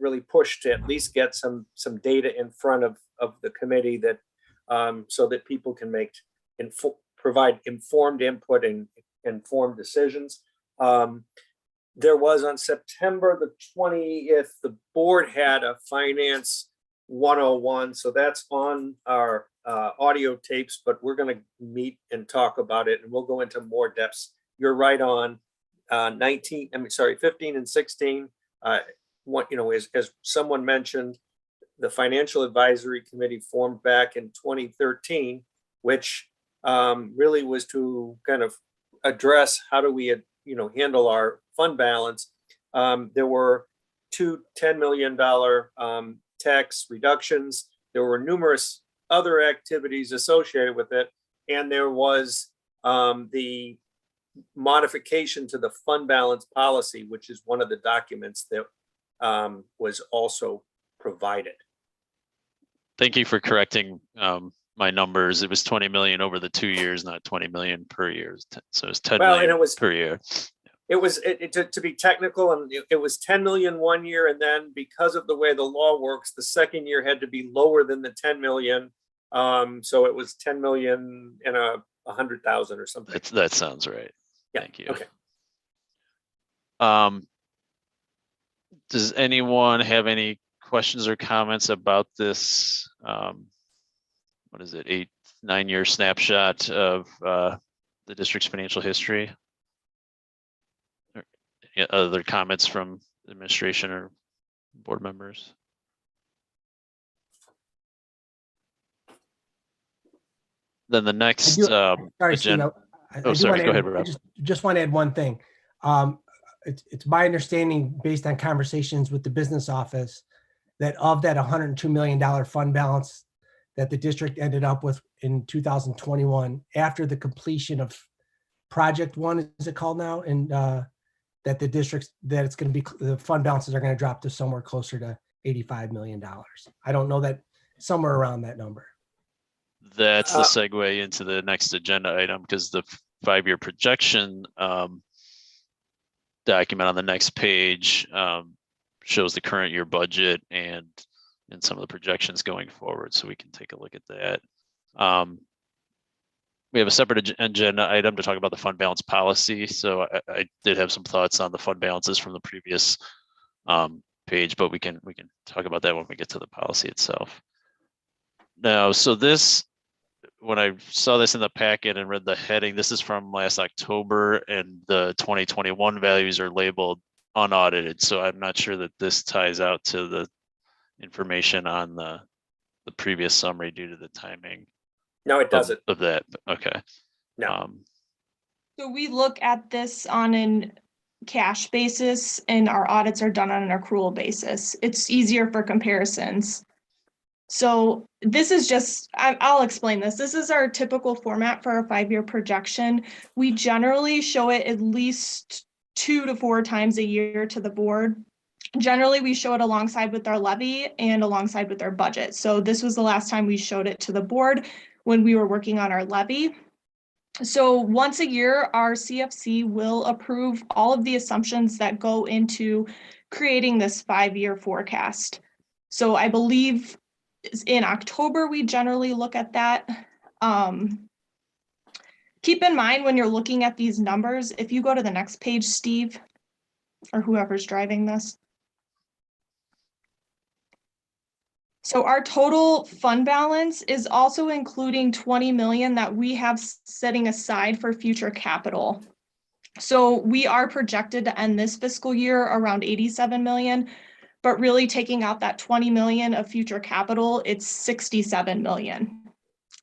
really push to at least get some data in front of the committee that so that people can provide informed input and informed decisions. There was on September the 20th, the board had a Finance 101. So that's on our audio tapes, but we're going to meet and talk about it, and we'll go into more depths. You're right on 15 and 16. As someone mentioned, the Financial Advisory Committee formed back in 2013, which really was to kind of address how do we handle our fund balance. There were two $10 million tax reductions. There were numerous other activities associated with it, and there was the modification to the fund balance policy, which is one of the documents that was also provided. Thank you for correcting my numbers. It was 20 million over the 2 years, not 20 million per year. So it's 10 million per year. It was to be technical, and it was 10 million 1 year, and then because of the way the law works, the second year had to be lower than the 10 million. So it was 10 million and 100,000 or something. That sounds right. Yeah. Thank you. Okay. Does anyone have any questions or comments about this? What is it? 8-9 year snapshot of the district's financial history? Or other comments from administration or board members? Then the next agenda. Go ahead, Rob. I just want to add one thing. It's my understanding, based on conversations with the business office, that of that $102 million fund balance that the district ended up with in 2021, after the completion of Project One, is it called now, and that it's going to be, the fund balances are going to drop to somewhere closer to $85 million. I don't know, that somewhere around that number. That's the segue into the next agenda item, because the 5-year projection document on the next page shows the current year budget and some of the projections going forward, so we can take a look at that. We have a separate agenda item to talk about the fund balance policy. So I did have some thoughts on the fund balances from the previous page, but we can talk about that when we get to the policy itself. Now, so this, when I saw this in the packet and read the heading, this is from last October, and the 2021 values are labeled unaudited. So I'm not sure that this ties out to the information on the previous summary due to the timing. No, it doesn't. Of that. Okay. No. So we look at this on an cash basis, and our audits are done on an accrual basis. It's easier for comparisons. So this is just, I'll explain this. This is our typical format for our 5-year projection. We generally show it at least 2 to 4 times a year to the board. Generally, we show it alongside with our levy and alongside with our budget. So this was the last time we showed it to the board when we were working on our levy. So once a year, our CFC will approve all of the assumptions that go into creating this 5-year forecast. So I believe in October, we generally look at that. Keep in mind when you're looking at these numbers, if you go to the next page, Steve, or whoever's driving this. So our total fund balance is also including 20 million that we have setting aside for future capital. So we are projected to end this fiscal year around 87 million, but really taking out that 20 million of future capital, it's 67 million.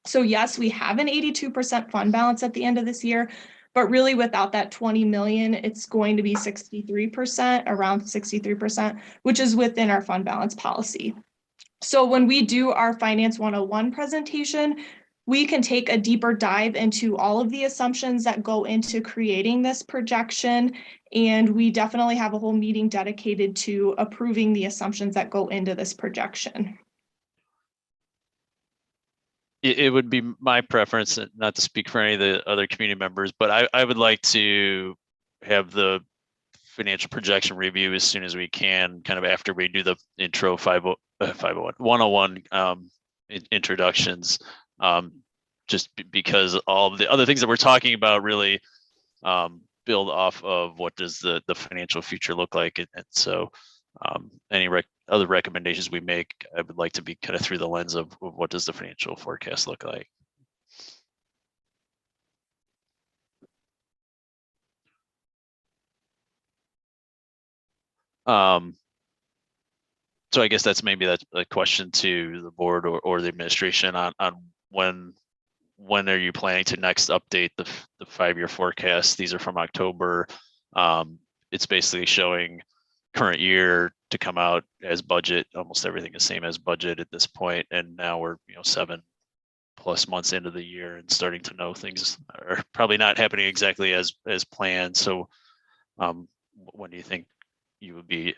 So yes, we have an 82% fund balance at the end of this year, but really without that 20 million, it's going to be 63%, around 63%, which is within our fund balance policy. So when we do our Finance 101 presentation, we can take a deeper dive into all of the assumptions that go into creating this projection. And we definitely have a whole meeting dedicated to approving the assumptions that go into this projection. It would be my preference, not to speak for any of the other community members, but I would like to have the financial projection review as soon as we can, kind of after we do the intro 101 introductions, just because all the other things that we're talking about really build off of what does the financial future look like. And so any other recommendations we make, I would like to be kind of through the lens of what does the financial forecast look like. So I guess that's a question to the board or the administration on when are you planning to next update the 5-year forecast? These are from October. It's basically showing current year to come out as budget. Almost everything is same as budget at this point, and now we're 7+ months into the year and starting to know things are probably not happening exactly as planned. So when do you think you would be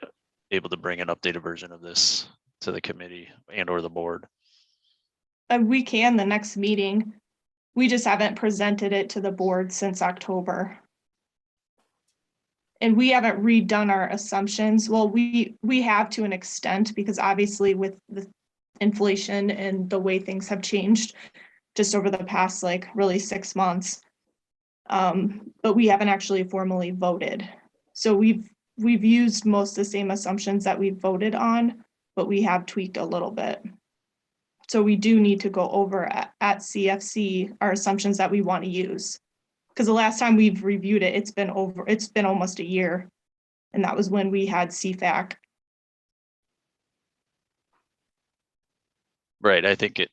able to bring an updated version of this to the committee and or the board? We can the next meeting. We just haven't presented it to the board since October. And we haven't redone our assumptions. Well, we have to an extent, because obviously with the inflation and the way things have changed just over the past really 6 months. But we haven't actually formally voted. So we've used most of the same assumptions that we voted on, but we have tweaked a little bit. So we do need to go over at CFC our assumptions that we want to use. Because the last time we've reviewed it, it's been almost a year. And that was when we had CFAC. Right. I think it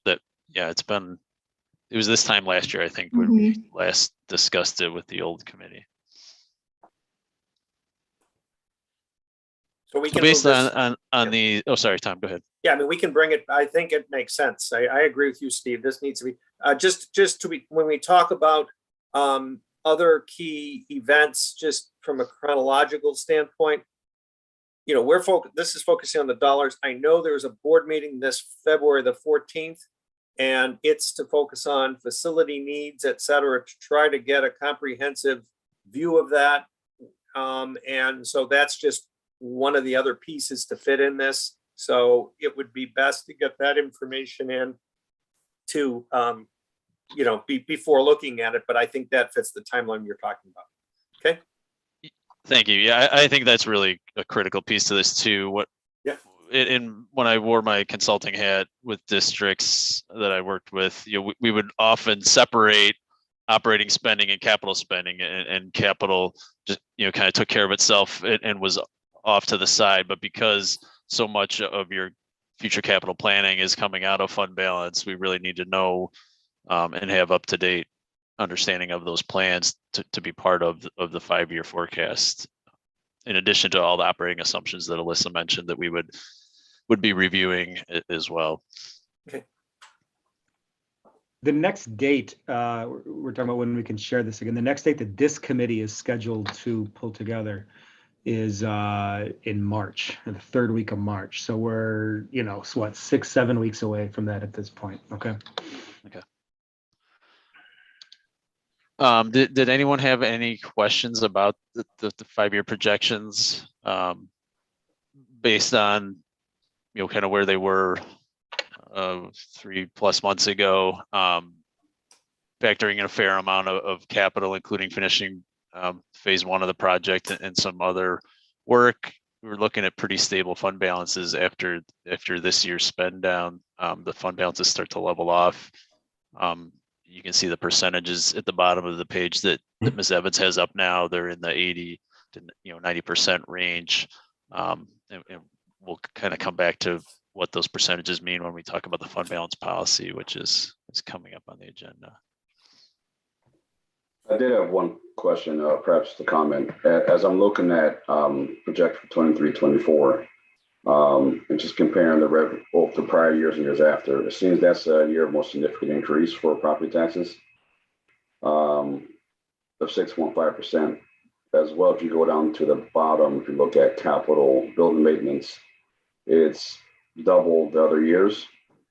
was this time last year, I think, when we last discussed it with the old committee. So we can based move on the, oh, sorry, Tom, go ahead. Yeah, I mean, we can bring it. I think it makes sense. I agree with you, Steve. This needs to be just to be when we talk about other key events, just from a chronological standpoint. This is focusing on the dollars. I know there's a board meeting this February the 14th, and it's to focus on facility needs, et cetera, to try to get a comprehensive view of that. And so that's just one of the other pieces to fit in this. So it would be best to get that information in to, before looking at it. But I think that fits the timeline you're talking about. Okay. Thank you. Yeah, I think that's really a critical piece to this too. When I wore my consulting hat with districts that I worked with, we would often separate operating spending and capital spending, and capital just kind of took care of itself and was off to the side. But because so much of your future capital planning is coming out of fund balance, we really need to know and have up-to-date understanding of those plans to be part of the 5-year forecast, in addition to all the operating assumptions that Alyssa mentioned that we would be reviewing as well. Okay. The next date, we're talking about when we can share this again. The next date that this committee is scheduled to pull together is in March, in the third week of March. So we're, so what, 6-7 weeks away from that at this point. Okay. Okay. Did anyone have any questions about the 5-year projections based on, kind of where they were 3+ months ago, factoring in a fair amount of capital, including finishing phase 1 of the project and some other work? We're looking at pretty stable fund balances after this year's spend down. The fund balances start to level off. You can see the percentages at the bottom of the page that Ms. Evans has up now. They're in the 80 to 90% range. And we'll kind of come back to what those percentages mean when we talk about the fund balance policy, which is coming up on the agenda. I did have one question, perhaps to comment. As I'm looking at project for 23-24, and just comparing both the prior years and years after, it seems that's a year of more significant increase for property taxes of 6.5%. As well, if you go down to the bottom, if you look at capital building maintenance, it's double the other years.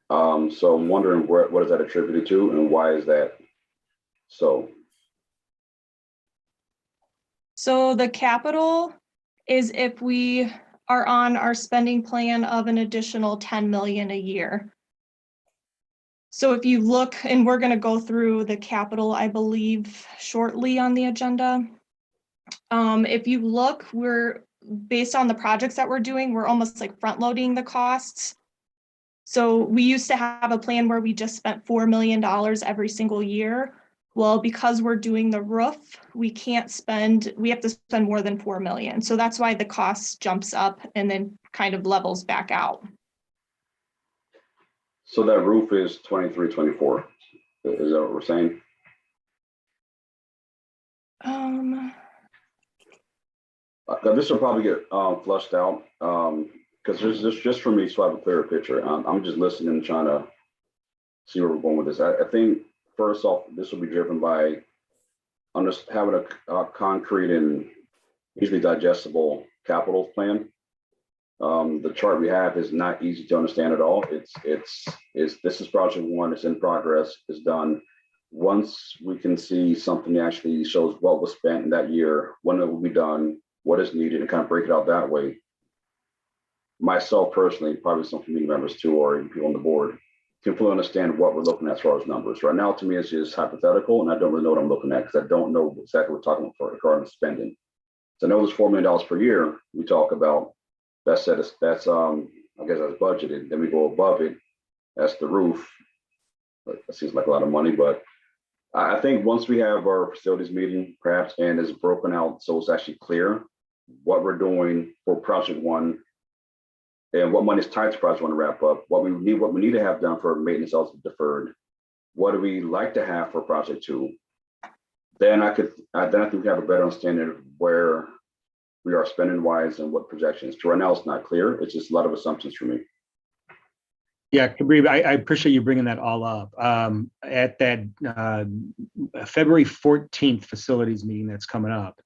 So I'm wondering what is that attributed to and why is that so? So the capital is if we are on our spending plan of an additional 10 million a year. So if you look, and we're going to go through the capital, I believe, shortly on the agenda. If you look, we're based on the projects that we're doing, we're almost like front loading the costs. So we used to have a plan where we just spent $4 million every single year. Well, because we're doing the roof, we have to spend more than 4 million. So that's why the cost jumps up and then kind of levels back out. So that roof is 23-24. Is that what we're saying? This will probably get flushed out because there's just for me, so I have a clearer picture. I'm just listening and trying to see where we're going with this. I think first off, this will be driven by having a concrete and easily digestible capital plan. The chart we have is not easy to understand at all. This is project 1. It's in progress. It's done. Once we can see something that actually shows what was spent in that year, when it will be done, what is needed, and kind of break it out that way. Myself personally, probably some community members too, or even people on the board, can fully understand what we're looking at as far as numbers. Right now, to me, it's just hypothetical, and I don't really know what I'm looking at because I don't know exactly what we're talking about regarding spending. So I know there's $4 million per year we talk about. That's I guess that's budgeted. Then we go above it. That's the roof. That seems like a lot of money, but I think once we have our facilities meeting, perhaps, and it's broken out so it's actually clear what we're doing for project 1 and what money is tied to project 1 to wrap up, what we need to have done for maintenance also deferred, what do we like to have for project 2, then I think we have a better understanding of where we are spending wise and what projections. Right now, it's not clear. It's just a lot of assumptions for me. Yeah, Kabir, I appreciate you bringing that all up. At that February 14th facilities meeting that's coming up,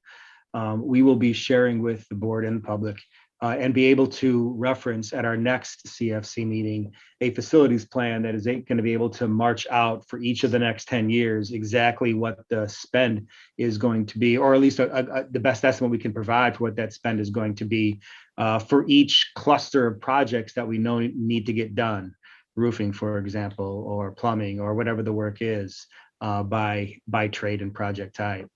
we will be sharing with the board and the public and be able to reference at our next CFC meeting a facilities plan that is going to be able to march out for each of the next 10 years exactly what the spend is going to be, or at least the best estimate we can provide for what that spend is going to be for each cluster of projects that we know need to get done, roofing, for example, or plumbing, or whatever the work is by trade and project type.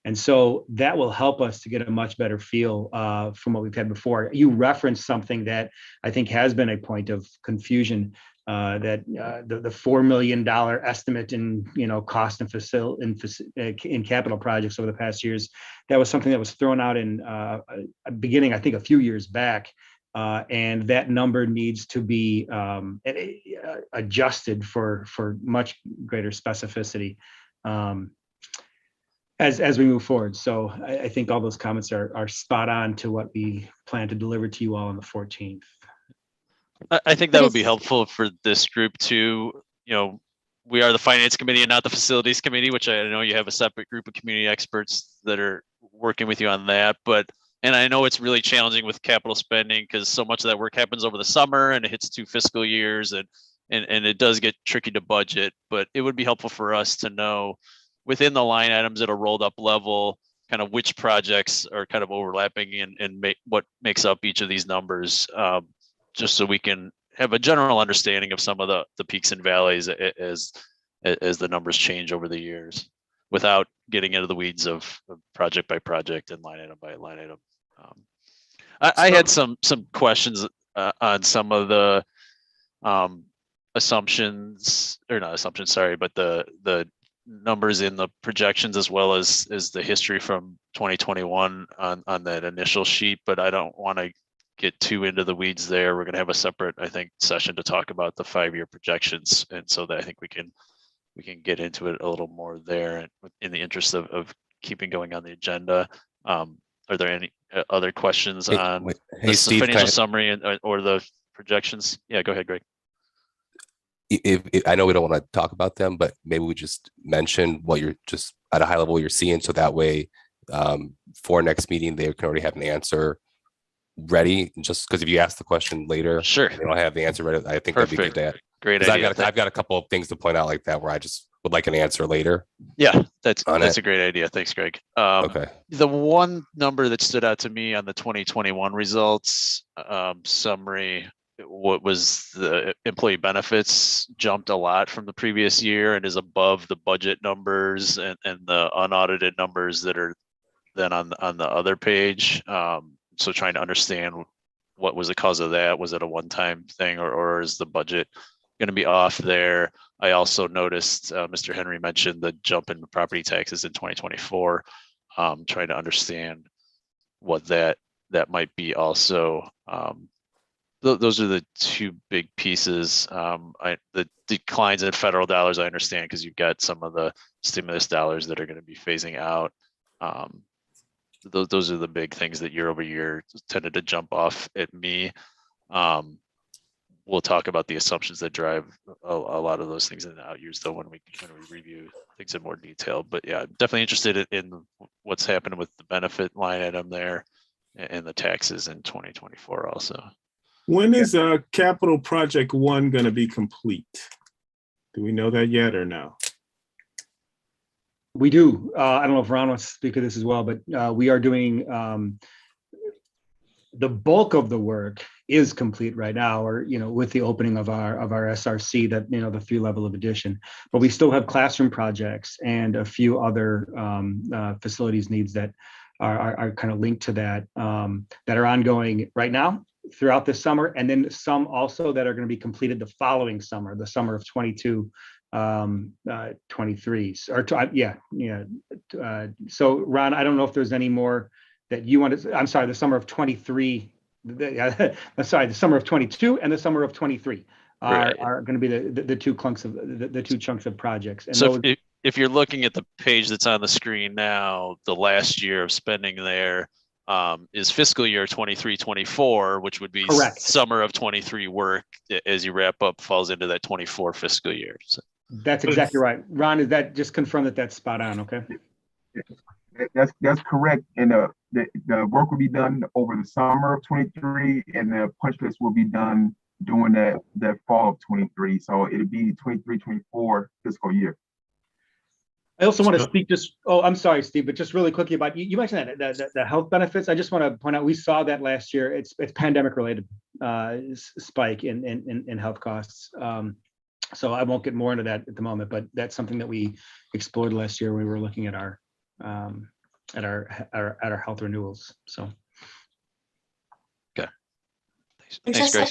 And so that will help us to get a much better feel from what we've had before. You referenced something that I think has been a point of confusion, that the $4 million estimate in cost and in capital projects over the past years. That was something that was thrown out in beginning, I think, a few years back. And that number needs to be adjusted for much greater specificity as we move forward. So I think all those comments are spot on to what we plan to deliver to you all on the 14th. I think that would be helpful for this group too. we are the finance committee and not the facilities committee, which I know you have a separate group of community experts that are working with you on that. And I know it's really challenging with capital spending because so much of that work happens over the summer and it hits 2 fiscal years and it does get tricky to budget, but it would be helpful for us to know within the line items at a rolled up level, kind of which projects are kind of overlapping and what makes up each of these numbers, just so we can have a general understanding of some of the peaks and valleys as the numbers change over the years without getting into the weeds of project by project and line item by line item. I had some questions on some of the assumptions, or not assumptions, sorry, but the numbers in the projections as well as the history from 2021 on that initial sheet, but I don't want to get too into the weeds there. We're going to have a separate, I think, session to talk about the 5-year projections, and so that I think we can get into it a little more there, and in the interest of keeping going on the agenda. Are there any other questions on Hey, the Steve, financial summary or the projections? Yeah, go ahead, Greg. If I know we don't want to talk about them, but maybe we just mention what you're just at a high level you're seeing, so that way for next meeting they can already have an answer ready. Just because if you ask the question later, sure, they don't have the answer ready. I think that'd be good. That great idea. I've got a couple of things to point out like that where I just would like an answer later. Yeah, that's a great idea. Thanks, Greg. Okay. The one number that stood out to me on the 2021 results summary, what was the employee benefits jumped a lot from the previous year and is above the budget numbers and the unaudited numbers that are then on the other page. So trying to understand what was the cause of that. Was it a one-time thing or is the budget going to be off there? I also noticed Mr. Henry mentioned the jump in property taxes in 2024. Trying to understand what that might be also. Those are the two big pieces. The declines in federal dollars, I understand, because you've got some of the stimulus dollars that are going to be phasing out. Those are the big things that year over year tended to jump off at me. We'll talk about the assumptions that drive a lot of those things in the out years, though, when we review things in more detail. But yeah, I'm definitely interested in what's happened with the benefit line item there and the taxes in 2024 also. When is Capital Project 1 going to be complete? Do we know that yet or no? We do. I don't know if Ron wants to speak to this as well, but we are doing the bulk of the work is complete right now, or with the opening of our SRC, that the 3-level of addition. But we still have classroom projects and a few other facilities needs that are kind of linked to that that are ongoing right now throughout this summer, and then some also that are going to be completed the following summer, the summer of 22. 23 so Ron, I don't know if there's any more that you want to. I'm sorry, the summer of 23. The summer of 22 and the summer of 23 are going to be the two chunks of the two chunks of projects. And so if you're looking at the page that's on the screen now, the last year of spending there is fiscal year 23-24, which would be correct. Summer of 23 work as you wrap up falls into that 24 fiscal year. So. That's exactly right. Ron, is that just confirm that that's spot on? Okay. That's correct. And the work will be done over the summer of 23 and the punch list will be done during the fall of 23. So it'll be 23-24 fiscal year. I also want to speak I'm sorry, Steve, but just really quickly about, you mentioned that the health benefits. I just want to point out, we saw that last year. It's pandemic related spike in health costs. So I won't get more into that at the moment, but that's something that we explored last year when we were looking at our health renewals. So. Okay. Thanks, Greg.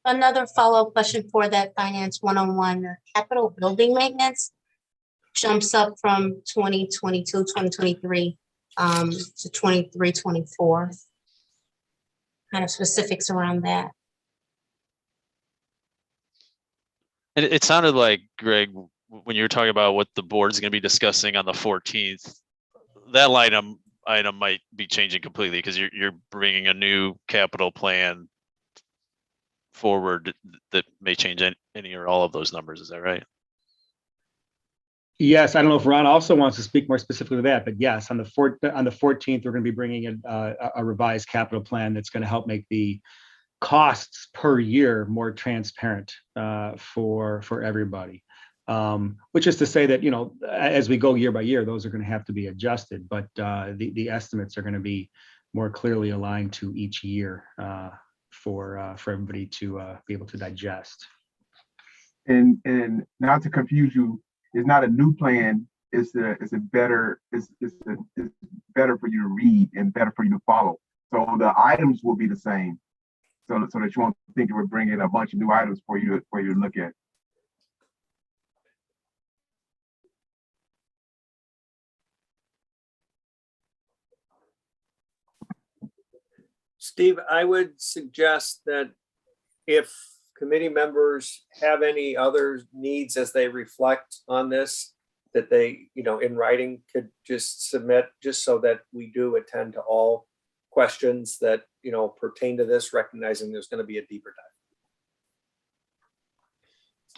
Another follow-up question for that Finance 101, capital building maintenance jumps up from 2022, 2023 to 23, 24. Kind of specifics around that. And it sounded like, Greg, when you were talking about what the board's going to be discussing on the 14th, that line item might be changing completely because you're bringing a new capital plan forward that may change any or all of those numbers. Is that right? Yes, I don't know if Ron also wants to speak more specifically to that, but yes, on the 14th, we're going to be bringing in a revised capital plan that's going to help make the costs per year more transparent for everybody. Which is to say that, you know, as we go year by year, those are going to have to be adjusted, but the estimates are going to be more clearly aligned to each year for everybody to be able to digest. And not to confuse you, it's not a new plan. It's better for you to read and better for you to follow. So the items will be the same, so that you won't think we're bringing a bunch of new items for you to look at. Steve, I would suggest that if committee members have any other needs as they reflect on this, that they, you know, in writing could just submit, just so that we do attend to all questions that, you know, pertain to this, recognizing there's going to be a deeper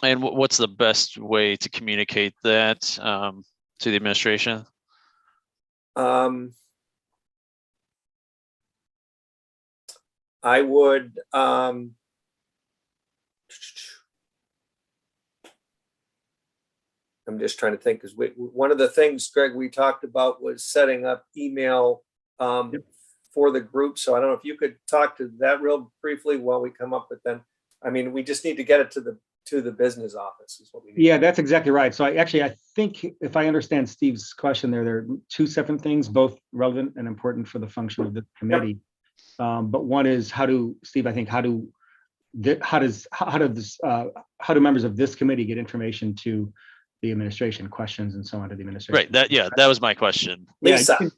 dive. And what's the best way to communicate that to the administration? I would, I'm just trying to think, because one of the things, Greg, we talked about was setting up email for the group. So I don't know if you could talk to that real briefly while we come up with them. I mean, we just need to get it to the business office is what we need. Yeah, that's exactly right. So I think if I understand Steve's question there are two separate things, both relevant and important for the function of the committee. But one is how do members of this committee get information to the administration, questions and so on to the administration? Right. That was my question. Lisa.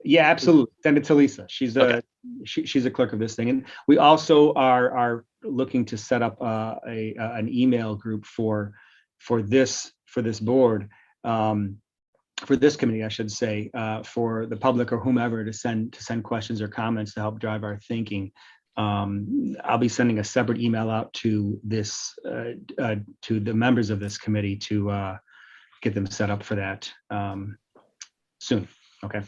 Yeah, absolutely. Send it to Lisa. She's a clerk of this thing. And we also are looking to set up an email group for this board, for this committee, I should say, for the public or whomever to send questions or comments to help drive our thinking. I'll be sending a separate email out to to the members of this committee to get them set up for that soon. Okay.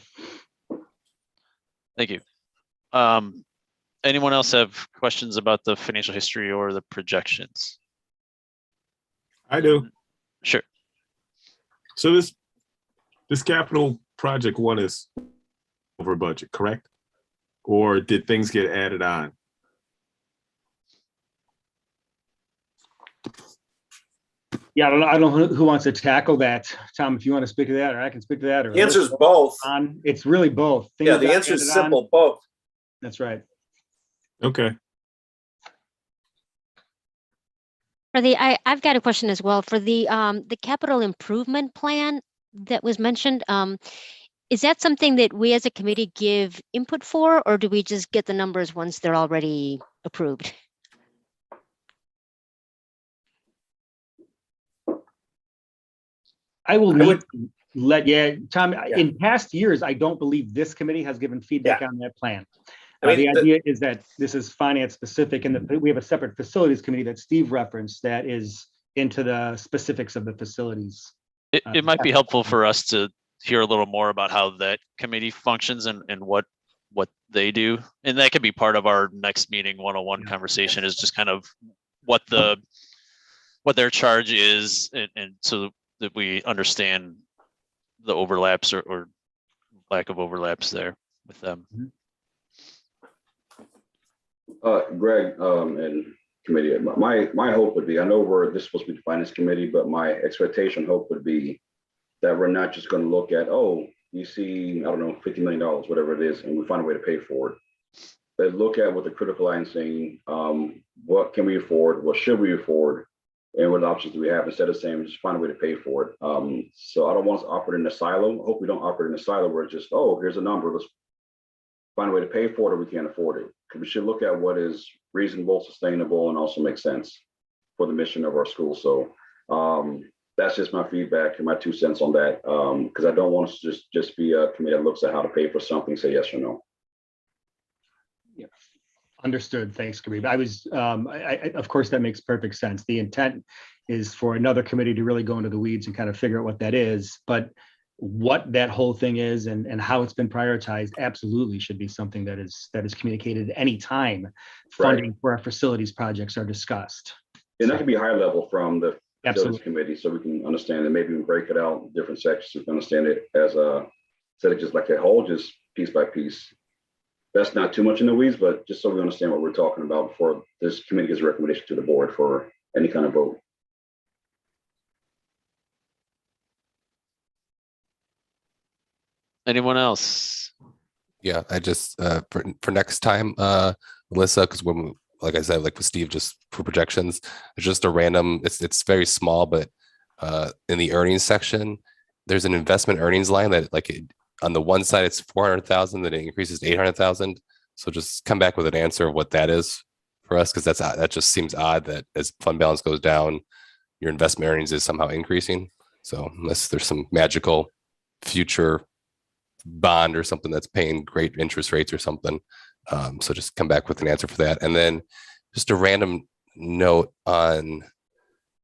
Thank you. Anyone else have questions about the financial history or the projections? I do. Sure. So this capital project one is over budget, correct? Or did things get added on? Yeah, I don't know who wants to tackle that. Tom, if you want to speak to that, or I can speak to that. Or the answer is both. It's really both. Yeah, the answer is simple, both. That's right. Okay. I've got a question as well for the capital improvement plan that was mentioned. Is that something that we as a committee give input for, or do we just get the numbers once they're already approved? I will Tom, in past years, I don't believe this committee has given feedback on that plan. The idea is that this is finance specific, and we have a separate facilities committee that Steve referenced that is into the specifics of the facilities. It might be helpful for us to hear a little more about how that committee functions and what they do. And that could be part of our next meeting 101 conversation, is just kind of what their charge is, and so that we understand the overlaps or lack of overlaps there with them. Greg, and committee, my hope would be, I know this is supposed to be the finance committee, but my expectation, hope would be that we're not just going to look at, oh, you see, I don't know, $50 million, whatever it is, and we find a way to pay for it. But look at what the critical eye is saying, what can we afford, what should we afford, and what options do we have, instead of saying just find a way to pay for it. So I don't want us to operate in a silo. I hope we don't operate in a silo where it's just, oh, here's a number, let's find a way to pay for it, or we can't afford it. Because we should look at what is reasonable, sustainable, and also makes sense for the mission of our school. So that's just my feedback and my 2 cents on that. Because I don't want us to just be a committee that looks at how to pay for something, say yes or no. Yeah. Understood. Thanks, Kareem. I was, of course, that makes perfect sense. The intent is for another committee to really go into the weeds and kind of figure out what that is. But what that whole thing is and how it's been prioritized absolutely should be something that is communicated any time funding for our facilities projects are discussed. And that could be high level from the Absolutely. facilities committee, so we can understand it. Maybe we break it out in different sections. So we can understand it as instead of just like a whole, just piece by piece. That's not too much in the weeds, but just so we understand what we're talking about before this committee gives a recommendation to the board for any kind of vote. Anyone else? Yeah, I just for next time, Melissa, because when like I said, like with Steve, just for projections, it's just a random. It's very small, but in the earnings section, there's an investment earnings line that on the one side it's 400,000, then it increases to 800,000. So just come back with an answer of what that is for us, because that just seems odd that as fund balance goes down, your investment earnings is somehow increasing. So unless there's some magical future bond or something that's paying great interest rates or something. So just come back with an answer for that. And then just a random note on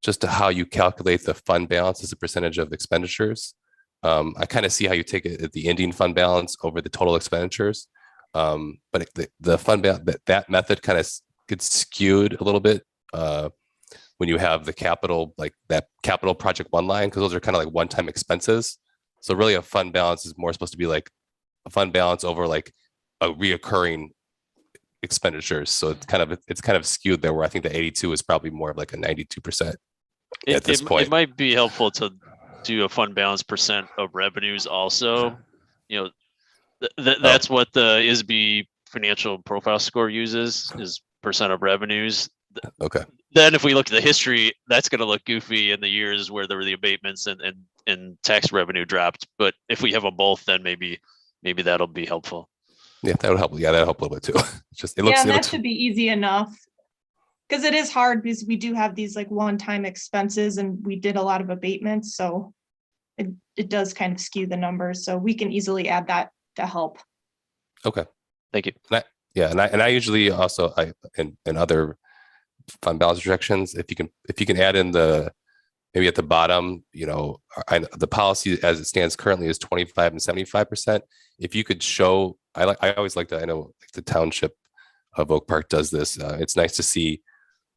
just how you calculate the fund balance as a percentage of expenditures. I kind of see how you take it at the ending fund balance over the total expenditures. But the fund balance, that method kind of gets skewed a little bit when you have the capital, like that capital project one line, because those are kind of like one-time expenses. So really a fund balance is more supposed to be like a fund balance over like a reoccurring expenditures. So it's kind of skewed there, where I think the 82 is probably more of like a 92% at this point. It might be helpful to do a fund balance percent of revenues also. You know, that's what the ISB financial profile score uses, is percent of revenues. Okay. Then if we look at the history, that's going to look goofy in the years where there were the abatements and tax revenue dropped. But if we have them both, then maybe that'll be helpful. Yeah, that would help. Yeah, that'll help a little bit too. That should be easy enough. Because it is hard, because we do have these like one-time expenses and we did a lot of abatements. So it does kind of skew the numbers. So we can easily add that to help. Okay. Thank you. And I usually also in other fund balance projections, if you can add in maybe at the bottom, the policy as it stands currently is 25 and 75%. If you could show, I always like to, I know like the township of Oak Park does this. It's nice to see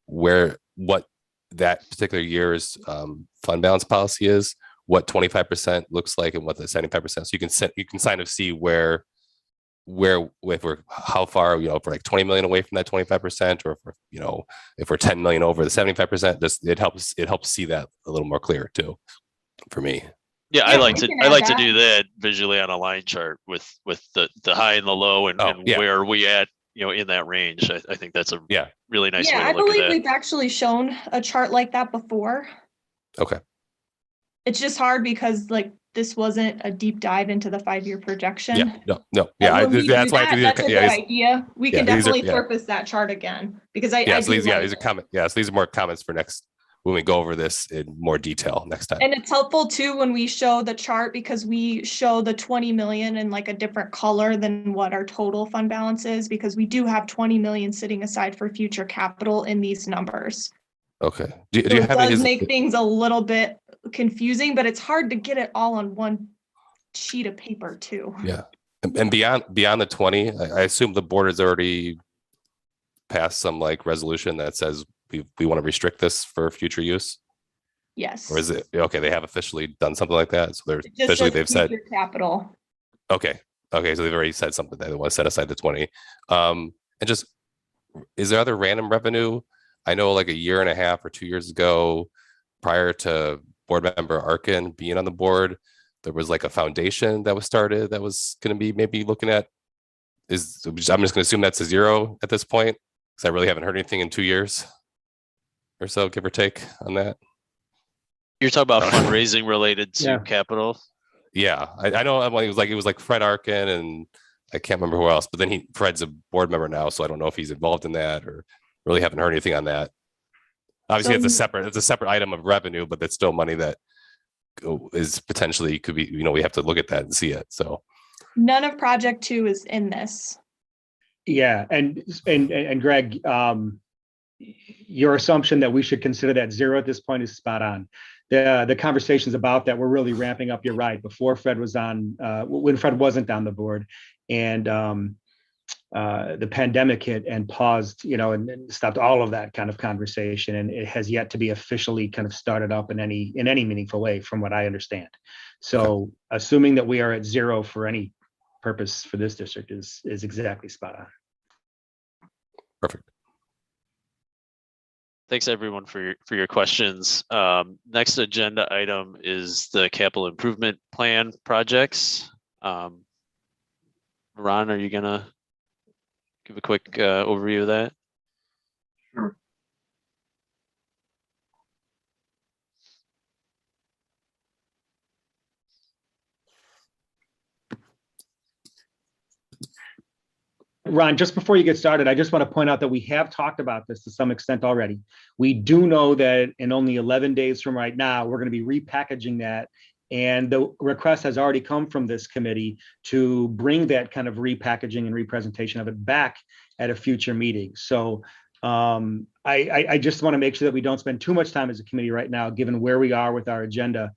what that particular year's fund balance policy is, what 25% looks like, and what the 75%. So you can kind of see where if we're how far, if we're like 20 million away from that 25%, or if we're 10 million over the 75%, just it helps see that a little more clear too, for me. Yeah, I like to do that visually on a line chart with the high and the low and where are we at, in that range. I think that's a really nice way to look at that. I believe we've actually shown a chart like that before. Okay. It's just hard because like this wasn't a deep dive into the 5-year projection. Yeah, no. Yeah, that's why that's a good idea. We can definitely surface that chart again, because these are comments. Yeah, so these are more comments for next when we go over this in more detail next time. And it's helpful too when we show the chart, because we show the 20 million in like a different color than what our total fund balance is, because we do have 20 million sitting aside for future capital in these numbers. Okay. Do you have any? It does make things a little bit confusing, but it's hard to get it all on one sheet of paper too. Yeah. And beyond the 20, I assume the board has already passed some like resolution that says we want to restrict this for future use. Yes. Or is it okay? They have officially done something like that. So they've said capital. Okay. So they've already said something that they want to set aside the 20. And just, is there other random revenue? I know like a year and a half or 2 years ago, prior to board member Arkin being on the board, there was like a foundation that was started that was going to be maybe looking at, I'm just going to assume that's a zero at this point, because I really haven't heard anything in 2 years or so, give or take on that. You're talking about fundraising related to capital? Yeah, I know. It was like Fred Arkin, and I can't remember who else, but then Fred's a board member now, so I don't know if he's involved in that, or really haven't heard anything on that. Obviously, it's a separate item of revenue, but that's still money that is potentially could be, we have to look at that and see it. So none of project 2 is in this. Yeah, and Greg, your assumption that we should consider that 0 at this point is spot on. The conversations about that were really ramping up. You're right. Before Fred was on, when Fred wasn't on the board, and the pandemic hit and paused, and stopped all of that kind of conversation, and it has yet to be officially kind of started up in any meaningful way, from what I understand. So, assuming that we are at 0 for any purpose for this district is exactly spot on. Perfect. Thanks everyone for your questions. Next agenda item is the capital improvement plan projects. Ron, are you gonna give a quick overview of that? Sure. Ron, just before you get started, I just want to point out that we have talked about this to some extent already. We do know that in only 11 days from right now, we're going to be repackaging that. And the request has already come from this committee to bring that kind of repackaging and representation of it back at a future meeting. So I just want to make sure that we don't spend too much time as a committee right now, given where we are with our agenda,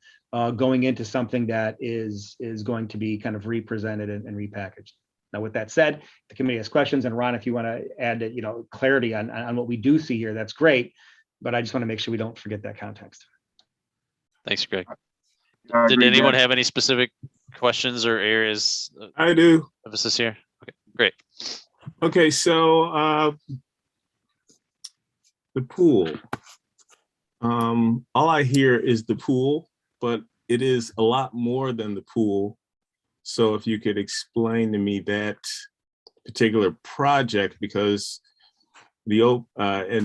going into something that is going to be kind of represented and repackaged. Now, with that said, the committee has questions, and Ron, if you want to add, clarity on what we do see here, that's great. But I just want to make sure we don't forget that context. Thanks, Greg. Did anyone have any specific questions or areas? I do. Of this here? Okay, great. Okay, so the pool. All I hear is the pool, but it is a lot more than the pool. So if you could explain to me that particular project, because in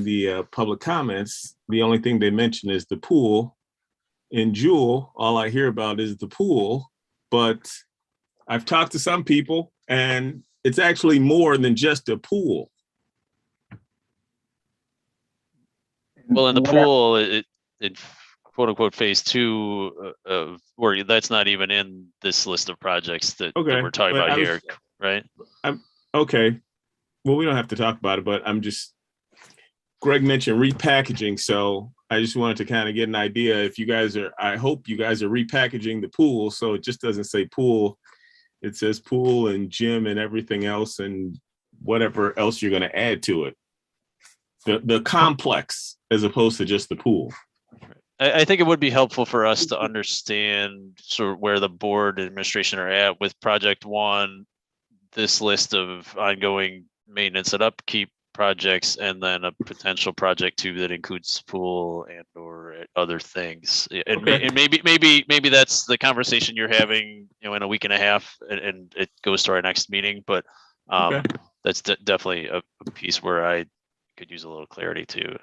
the public comments, the only thing they mention is the pool. In Jewel, all I hear about is the pool, but I've talked to some people and it's actually more than just a pool. Well, in the pool, it quote unquote phase 2 of where that's not even in this list of projects that we're talking about here, right? Okay. Well, we don't have to talk about it, but Greg mentioned repackaging. So I just wanted to kind of get an idea if you guys I hope you guys are repackaging the pool. So it just doesn't say pool. It says pool and gym and everything else and whatever else you're going to add to it. The complex as opposed to just the pool. I think it would be helpful for us to understand sort of where the board and administration are at with project 1, this list of ongoing maintenance and upkeep projects, and then a potential project 2 that includes pool and or other things. And, and maybe that's the conversation you're having, in a week and a half, and it goes to our next meeting. But that's definitely a piece where I could use a little clarity too.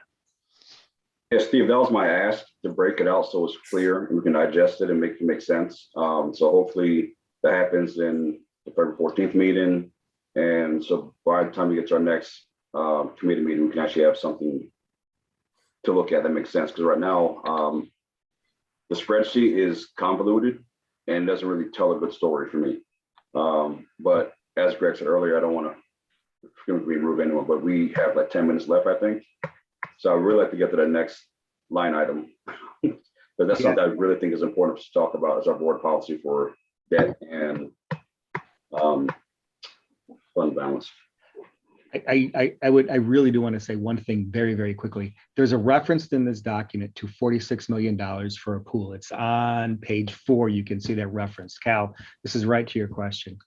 Yeah, Steve, that was my ask, to break it out so it's clear and we can digest it and make it make sense. So hopefully that happens in the February 14th meeting. And so by the time we get to our next committee meeting, we can actually have something to look at that makes sense. Because right now, the spreadsheet is convoluted and doesn't really tell a good story for me. But as Greg said earlier, I don't want to remove anyone, but we have like 10 minutes left, I think. So I would really like to get to the next line item. But that's something I really think is important to talk about as our board policy for debt and fund balance. I really do want to say one thing very, very quickly. There's a reference in this document to $46 million for a pool. It's on page 4. You can see that reference. Cal, this is right to your question.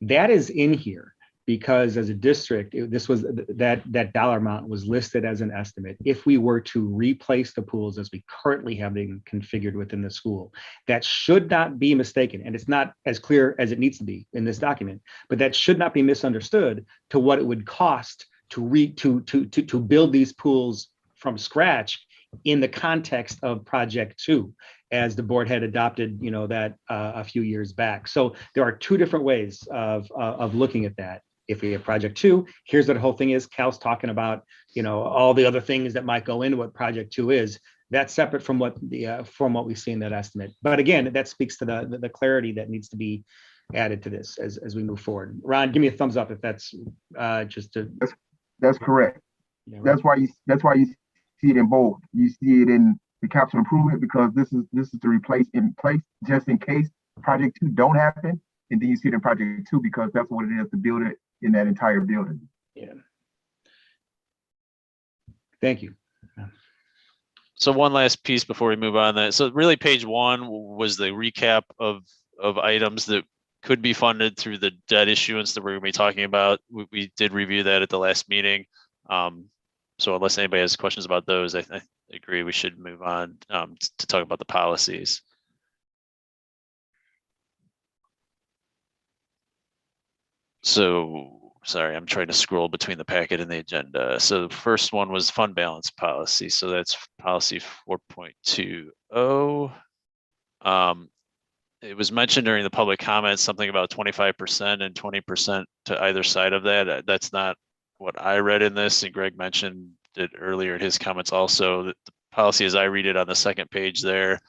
That is in here because as a district, this was that dollar amount was listed as an estimate. If we were to replace the pools as we currently have them configured within the school, that should not be mistaken. And it's not as clear as it needs to be in this document, but that should not be misunderstood to what it would cost to build these pools from scratch in the context of project 2, as the board had adopted, that a few years back. So there are 2 different ways of looking at that. If we have project 2, here's what the whole thing is. Cal's talking about, all the other things that might go into what project 2 is. That's separate from what we see in that estimate. But again, that speaks to the clarity that needs to be added to this as we move forward. Ron, give me a thumbs up if that's just to. That's correct. Yeah, That's why you see it in both. You see it in the capital improvement because this is to replace in place just in case project 2 don't happen, and then you see it in project 2 because that's what it is to build it in that entire building. Yeah. Thank you. So one last piece before we move on. So really, page 1 was the recap of items that could be funded through the debt issuance that we're going to be talking about. We did review that at the last meeting. So unless anybody has questions about those, I agree we should move on to talk about the policies. So, sorry, I'm trying to scroll between the packet and the agenda. So the first one was fund balance policy. So that's policy 4.20. It was mentioned during the public comments, something about 25% and 20% to either side of that. That's not what I read in this, and Greg mentioned it earlier in his comments also. That the policy as I read it on the second page there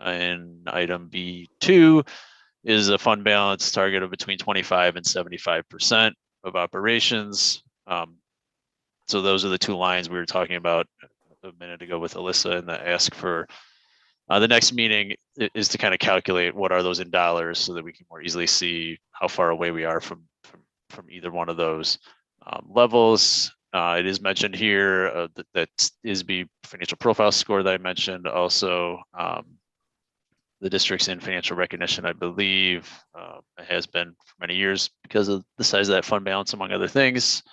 in item B2 is a fund balance target of between 25 and 75% of operations. So those are the 2 lines we were talking about a minute ago with Alyssa, and the ask for the next meeting is to kind of calculate what are those in dollars so that we can more easily see how far away we are from either one of those levels. It is mentioned here that ISB financial profile score that I mentioned. Also, the district's in financial recognition, I believe, has been for many years because of the size of that fund balance, among other things.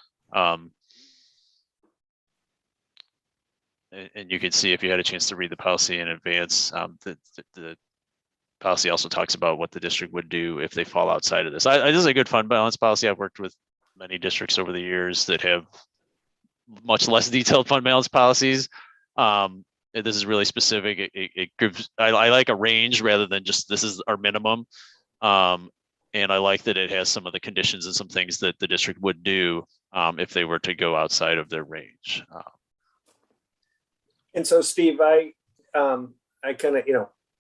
And you can see if you had a chance to read the policy in advance, the policy also talks about what the district would do if they fall outside of this. This is a good fund balance policy. I've worked with many districts over the years that have much less detailed fund balance policies. This is really specific. It gives, I like a range rather than just this is our minimum. And I like that it has some of the conditions and some things that the district would do if they were to go outside of their range. And so, Steve, I kind of,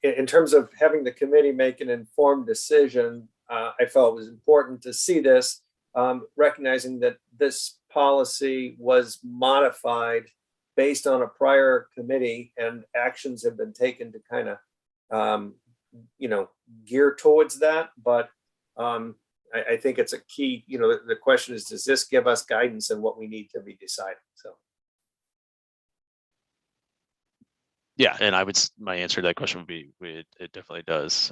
in terms of having the committee make an informed decision, I felt it was important to see this, recognizing that this policy was modified based on a prior committee and actions have been taken to kind of, gear towards that. But I think it's a key, the question is, does this give us guidance in what we need to be deciding? So. Yeah, and my answer to that question would be, it definitely does.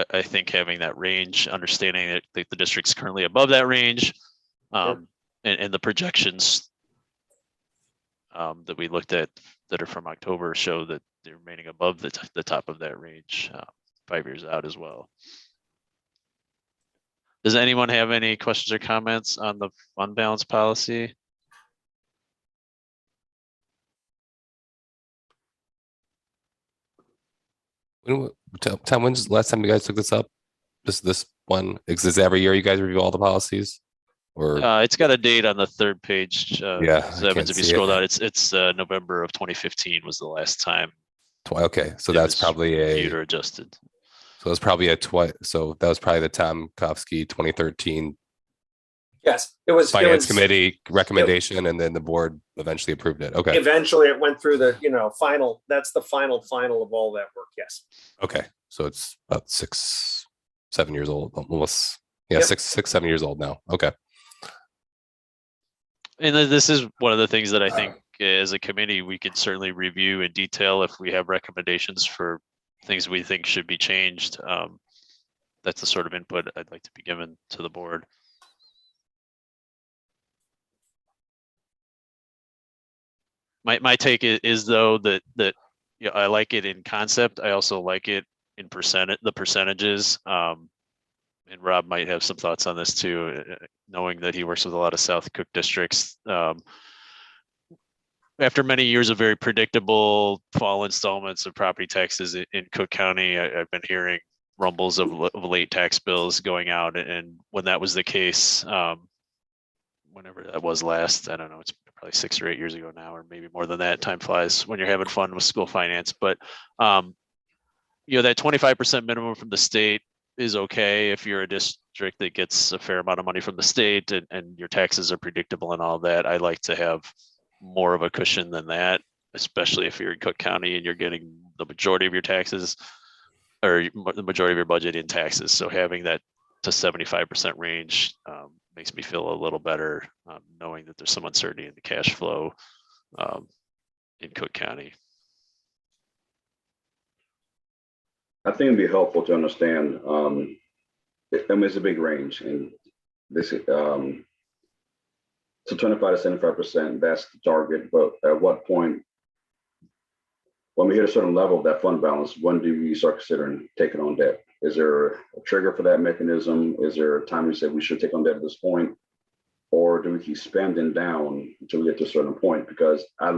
I think having that range, understanding that the district's currently above that range, and the projections that we looked at that are from October show that they're remaining above the top of that range 5 years out as well. Does anyone have any questions or comments on the fund balance policy? Tom, when's the last time you guys took this up? This one? Is this every year you guys review all the policies? Or it's got a date on the third page. Yeah, so Evans, if you scroll down, it's November of 2015 was the last time. Okay, so that's probably a computer adjusted. So it's probably so that was probably the Tom Kofsky 2013. Yes, it was Finance Committee recommendation, and then the board eventually approved it. Okay. Eventually, it went through the final. That's the final of all that work. Yes. Okay, so it's about 6, 7 years old, almost. Yeah, 6, 7 years old now. Okay. And this is one of the things that I think as a committee, we can certainly review in detail if we have recommendations for things we think should be changed. That's the sort of input I'd like to be given to the board. My take is though that I like it in concept. I also like it in the percentages. And Rob might have some thoughts on this too, knowing that he works with a lot of South Cook districts. After many years of very predictable fall installments of property taxes in Cook County, I've been hearing rumbles of late tax bills going out. And when that was the case, whenever that was last, I don't know, it's probably 6 or 8 years ago now, or maybe more than that. Time flies when you're having fun with school finance. But that 25% minimum from the state is okay if you're a district that gets a fair amount of money from the state and your taxes are predictable and all that. I like to have more of a cushion than that, especially if you're in Cook County and you're getting the majority of your taxes or the majority of your budget in taxes. So having that to 75% range makes me feel a little better, knowing that there's some uncertainty in the cash flow in Cook County. I think it'd be helpful to understand, it's a big range, and this, so 25 to 75%, that's the target, but at what point, when we hit a certain level of that fund balance, when do we start considering taking on debt? Is there a trigger for that mechanism? Is there a time we say we should take on debt at this point? Or do we keep spending down until we get to a certain point? Because I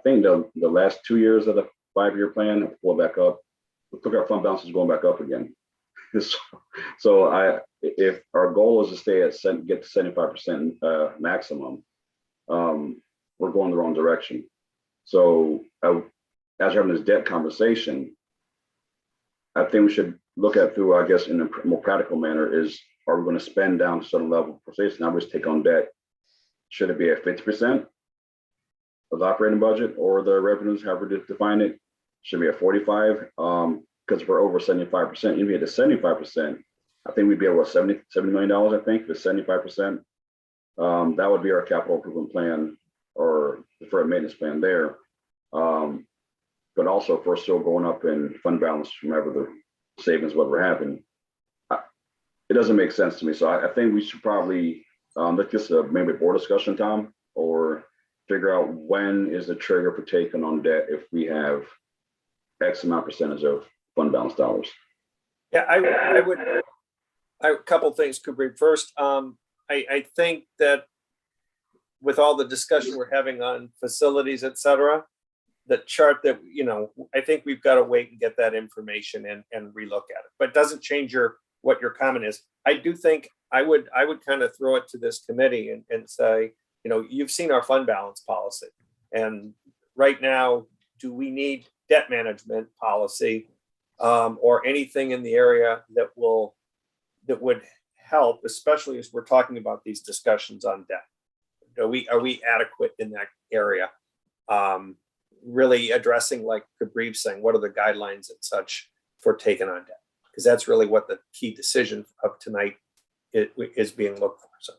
think the last 2 years of the 5-year plan, pull back up, look at our fund balance is going back up again. So if our goal is to stay at get to 75% maximum, we're going the wrong direction. So as you're having this debt conversation, I think we should look at through, I guess, in a more practical manner is, are we going to spend down to a certain level? For say, now we just take on debt. Should it be at 50% of the operating budget or the revenues, however to define it? Should be at 45? Because we're over 75%. Even at 75%, I think we'd be able to $70 million, I think, for 75%. That would be our capital improvement plan or deferred maintenance plan there. But also, if we're still going up in fund balance from whatever the savings, what we're having, it doesn't make sense to me. So I think we should probably look this maybe a board discussion, Tom, or figure out when is the trigger for taking on debt if we have X amount percentage of fund balance dollars. Yeah, I would. A couple things, Kubri. First, I think that with all the discussion we're having on facilities, et cetera, the chart that, I think we've got to wait and get that information and relook at it. But it doesn't change what your comment is. I do think I would kind of throw it to this committee and say, you've seen our fund balance policy. And right now, do we need debt management policy or anything in the area that would help, especially as we're talking about these discussions on debt? Are we adequate in that area? Really addressing, like Kabriev saying, what are the guidelines and such for taking on debt? Because that's really what the key decision of tonight is being looked for. So.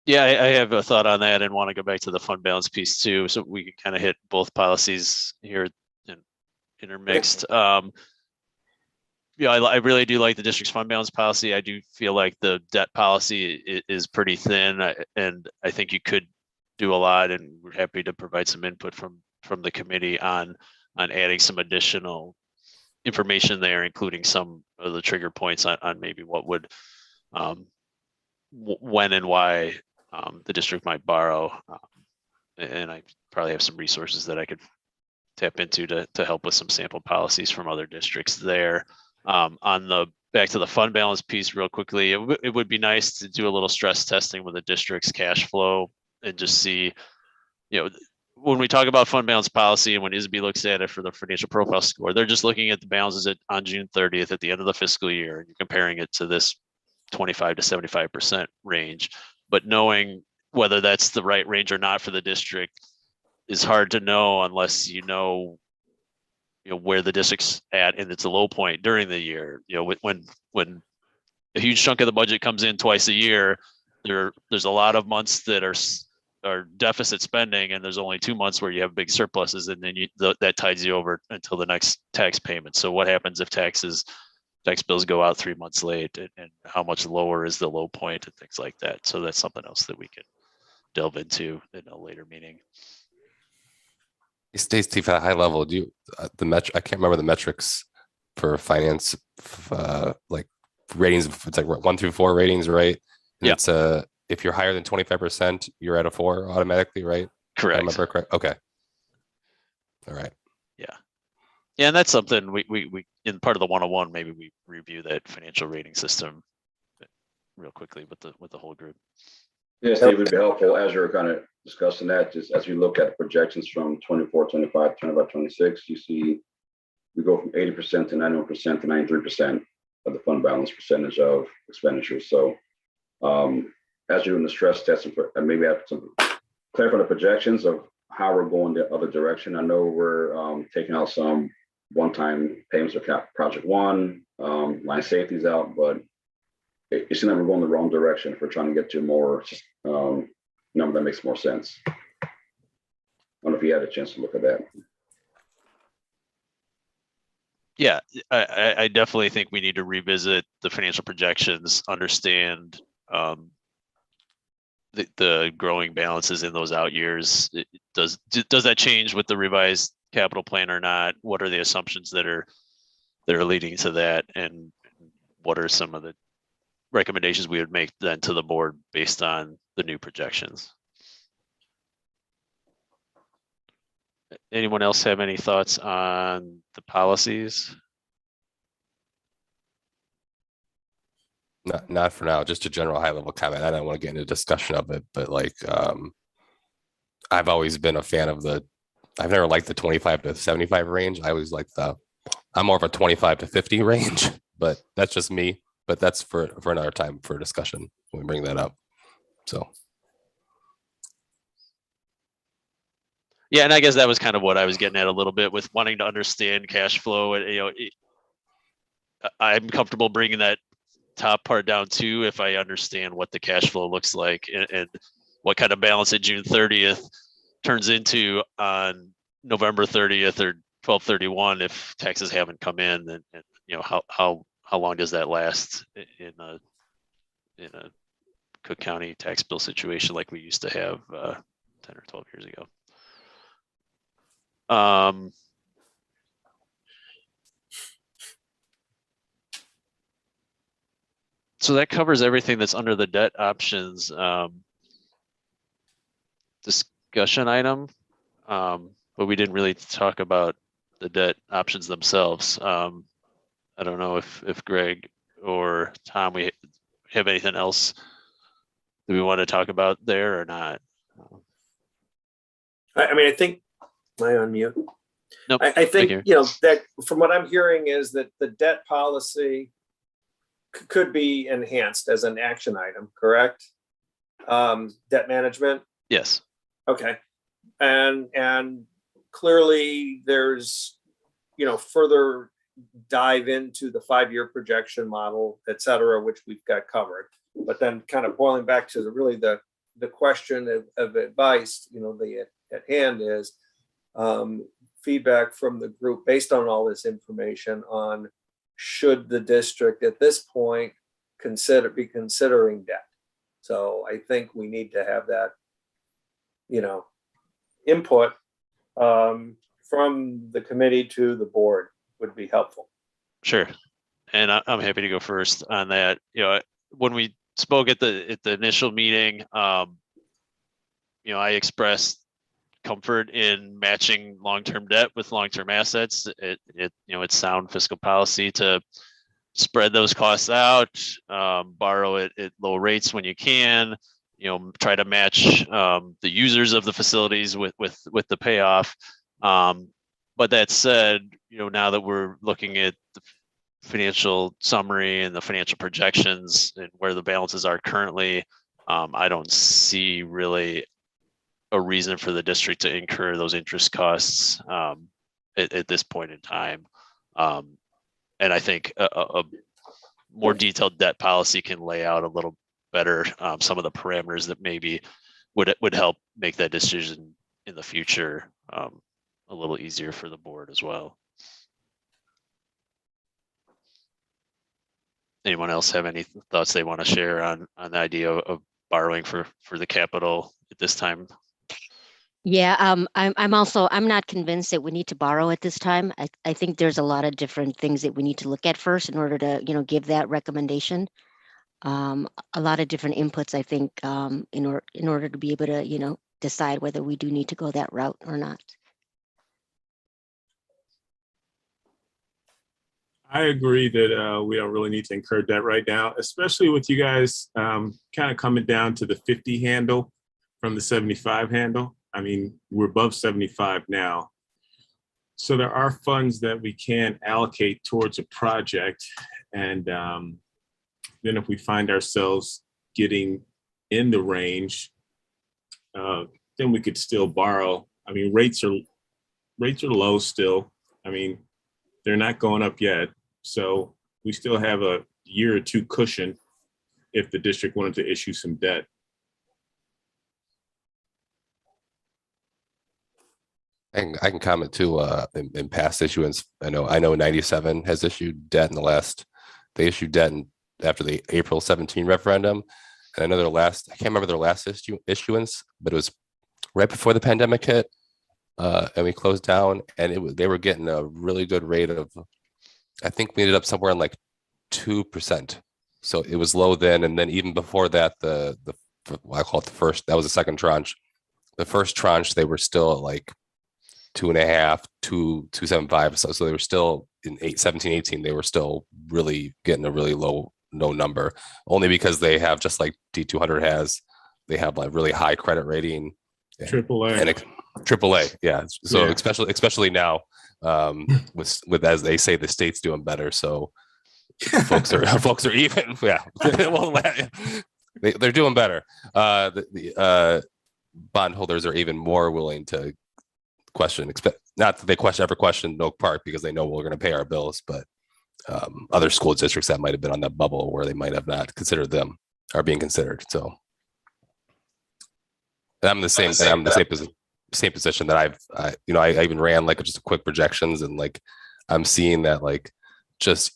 Yeah, I have a thought on that and want to go back to the fund balance piece too, so we can kind of hit both policies here and intermixed. I really do like the district's fund balance policy. I do feel like the debt policy is pretty thin, and I think you could do a lot, and we're happy to provide some input from the committee on adding some additional information there, including some of the trigger points on maybe what would when and why the district might borrow, and I probably have some resources that I could tap into to help with some sample policies from other districts there. On the back to the fund balance piece real quickly, it would be nice to do a little stress testing with the district's cash flow and just see, when we talk about fund balance policy and when ISB looks at it for the financial profile score, they're just looking at the balances on June 30th at the end of the fiscal year, and you're comparing it to this 25 to 75% range. But knowing whether that's the right range or not for the district is hard to know unless you know where the district's at and it's a low point during the year. When a huge chunk of the budget comes in twice a year, there's a lot of months that are deficit spending, and there's only 2 months where you have big surpluses, and then that tides you over until the next tax payment. So what happens if tax bills go out 3 months late, and how much lower is the low point and things like that? So that's something else that we can delve into in a later meeting. Steve, at a high level, do you I can't remember the metrics for finance, like ratings. It's like 1 through 4 ratings, right? And it's if you're higher than 25%, you're at a 4 automatically, right? Correct. I remember correct. Okay. All right. Yeah, and that's something we in part of the 101, maybe we review that financial rating system real quickly with the whole group. Yeah, Steve, it would be helpful as you're kind of discussing that, just as you look at projections from 24, 25, 25, 26, you see we go from 80% to 91% to 93% of the fund balance percentage of expenditures. So as you're doing the stress testing, and maybe I have some clarify the projections of how we're going the other direction. I know we're taking out some one-time payments for Project One, line safety's out, but it seems like we're going the wrong direction if we're trying to get to more number that makes more sense. I don't know if you had a chance to look at that. Yeah, I definitely think we need to revisit the financial projections, understand the growing balances in those out years. Does that change with the revised capital plan or not? What are the assumptions that are leading to that, and what are some of the recommendations we would make then to the board based on the new projections? Anyone else have any thoughts on the policies? Not for now, just a general high level comment. I don't want to get into a discussion of it, but like I've always been a fan of I've never liked the 25 to 75 range. I always like I'm more of a 25 to 50 range, but that's just me. But that's for another time for discussion when we bring that up. So. Yeah, and I guess that was kind of what I was getting at a little bit with wanting to understand cash flow. And I'm comfortable bringing that top part down too if I understand what the cash flow looks like and what kind of balance at June 30th turns into on November 30th or 12/31 if taxes haven't come in, and how long does that last in a Cook County tax bill situation like we used to have 10 or 12 years ago. So that covers everything that's under the debt options discussion item, but we didn't really talk about the debt options themselves. I don't know if Greg or Tom, we have anything else that we want to talk about there or not. I mean, I think, am I on mute? Nope. I think, that from what I'm hearing is that the debt policy could be enhanced as an action item, correct? Debt management? Yes. Okay. And clearly there's, further dive into the 5-year projection model, et cetera, which we've got covered. But then kind of boiling back to the question of advice, at hand is feedback from the group based on all this information on should the district at this point be considering debt. So I think we need to have that, input from the committee to the board would be helpful. Sure. And I'm happy to go first on that. When we spoke at the initial meeting, I expressed comfort in matching long-term debt with long-term assets. It's sound fiscal policy to spread those costs out, borrow it at low rates when you can, try to match the users of the facilities with the payoff. But that said, now that we're looking at the financial summary and the financial projections and where the balances are currently, I don't see really a reason for the district to incur those interest costs at this point in time. And I think a more detailed debt policy can lay out a little better some of the parameters that maybe would help make that decision in the future a little easier for the board as well. Anyone else have any thoughts they want to share on the idea of borrowing for the capital at this time? Yeah, I'm not convinced that we need to borrow at this time. I think there's a lot of different things that we need to look at first in order to, give that recommendation. A lot of different inputs, I think, in order to be able to, decide whether we do need to go that route or not. I agree that we don't really need to incur debt right now, especially with you guys kind of coming down to the 50 handle from the 75 handle. I mean, we're above 75 now. So there are funds that we can allocate towards a project. And then if we find ourselves getting in the range, then we could still borrow. I mean, rates are low still. I mean, they're not going up yet. So we still have a year or two cushion if the district wanted to issue some debt. I can comment too, in past issuance. I know 97 has issued debt they issued debt after the April 17 referendum. And I know I can't remember their last issuance, but it was right before the pandemic hit. And we closed down, and they were getting a really good rate of, I think we ended up somewhere in like 2%. So it was low then. And then even before that, I call it that was the second tranche. The first tranche, they were still at like 2.5, 2.75. So they were still in 17, 18, they were still really getting a really low number, only because they have, just like D200 has, they have like really high credit rating. AAA. AAA, yeah. So Yeah. especially now, with as they say, the state's doing better. So folks are even, yeah. Well, they're doing better. The bondholders are even more willing to question. Not that they ever question Oak Park, because they know we're going to pay our bills, but other school districts that might have been on that bubble where they might have not considered them are being considered. So I'm the same. And I'm the same position that I even ran like just a quick projections, and like I'm seeing that like just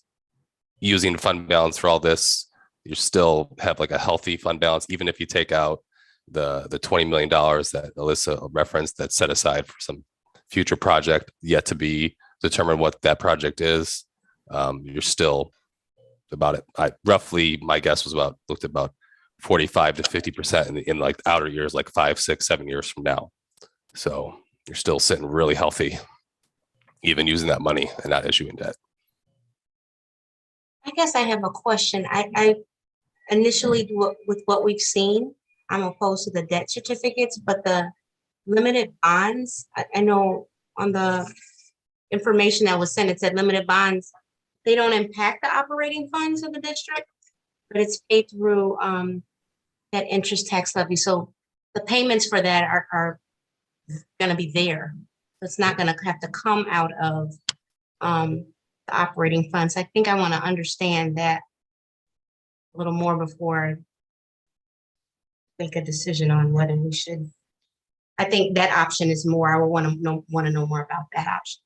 using fund balance for all this, you still have like a healthy fund balance, even if you take out the $20 million that Alyssa referenced that's set aside for some future project yet to be determined what that project is. You're still about it. Roughly, my guess was looked at about 45 to 50% in like outer years, like 5, 6, 7 years from now. So you're still sitting really healthy, even using that money and not issuing debt. I guess I have a question. I initially, with what we've seen, I'm opposed to the debt certificates, but the limited bonds, I know on the information that was sent, it said limited bonds, they don't impact the operating funds of the district, but it's paid through that interest tax levy. So the payments for that are going to be there. It's not going to have to come out of the operating funds. I think I want to understand that a little more before I make a decision on whether we should. I think that option is more. I would want to know more about that option.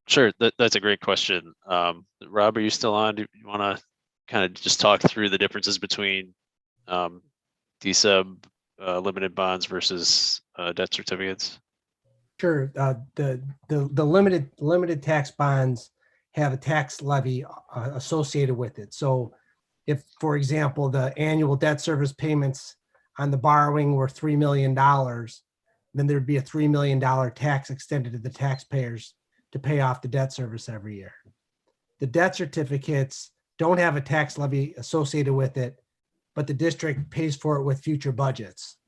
Sure, that's a great question. Rob, are you still on? Do you want to kind of just talk through the differences between DSUB limited bonds versus debt certificates? Sure. The limited tax bonds have a tax levy associated with it. So if, for example, the annual debt service payments on the borrowing were $3 million, then there'd be a $3 million tax extended to the taxpayers to pay off the debt service every year. The debt certificates don't have a tax levy associated with it, but the district pays for it with future budgets.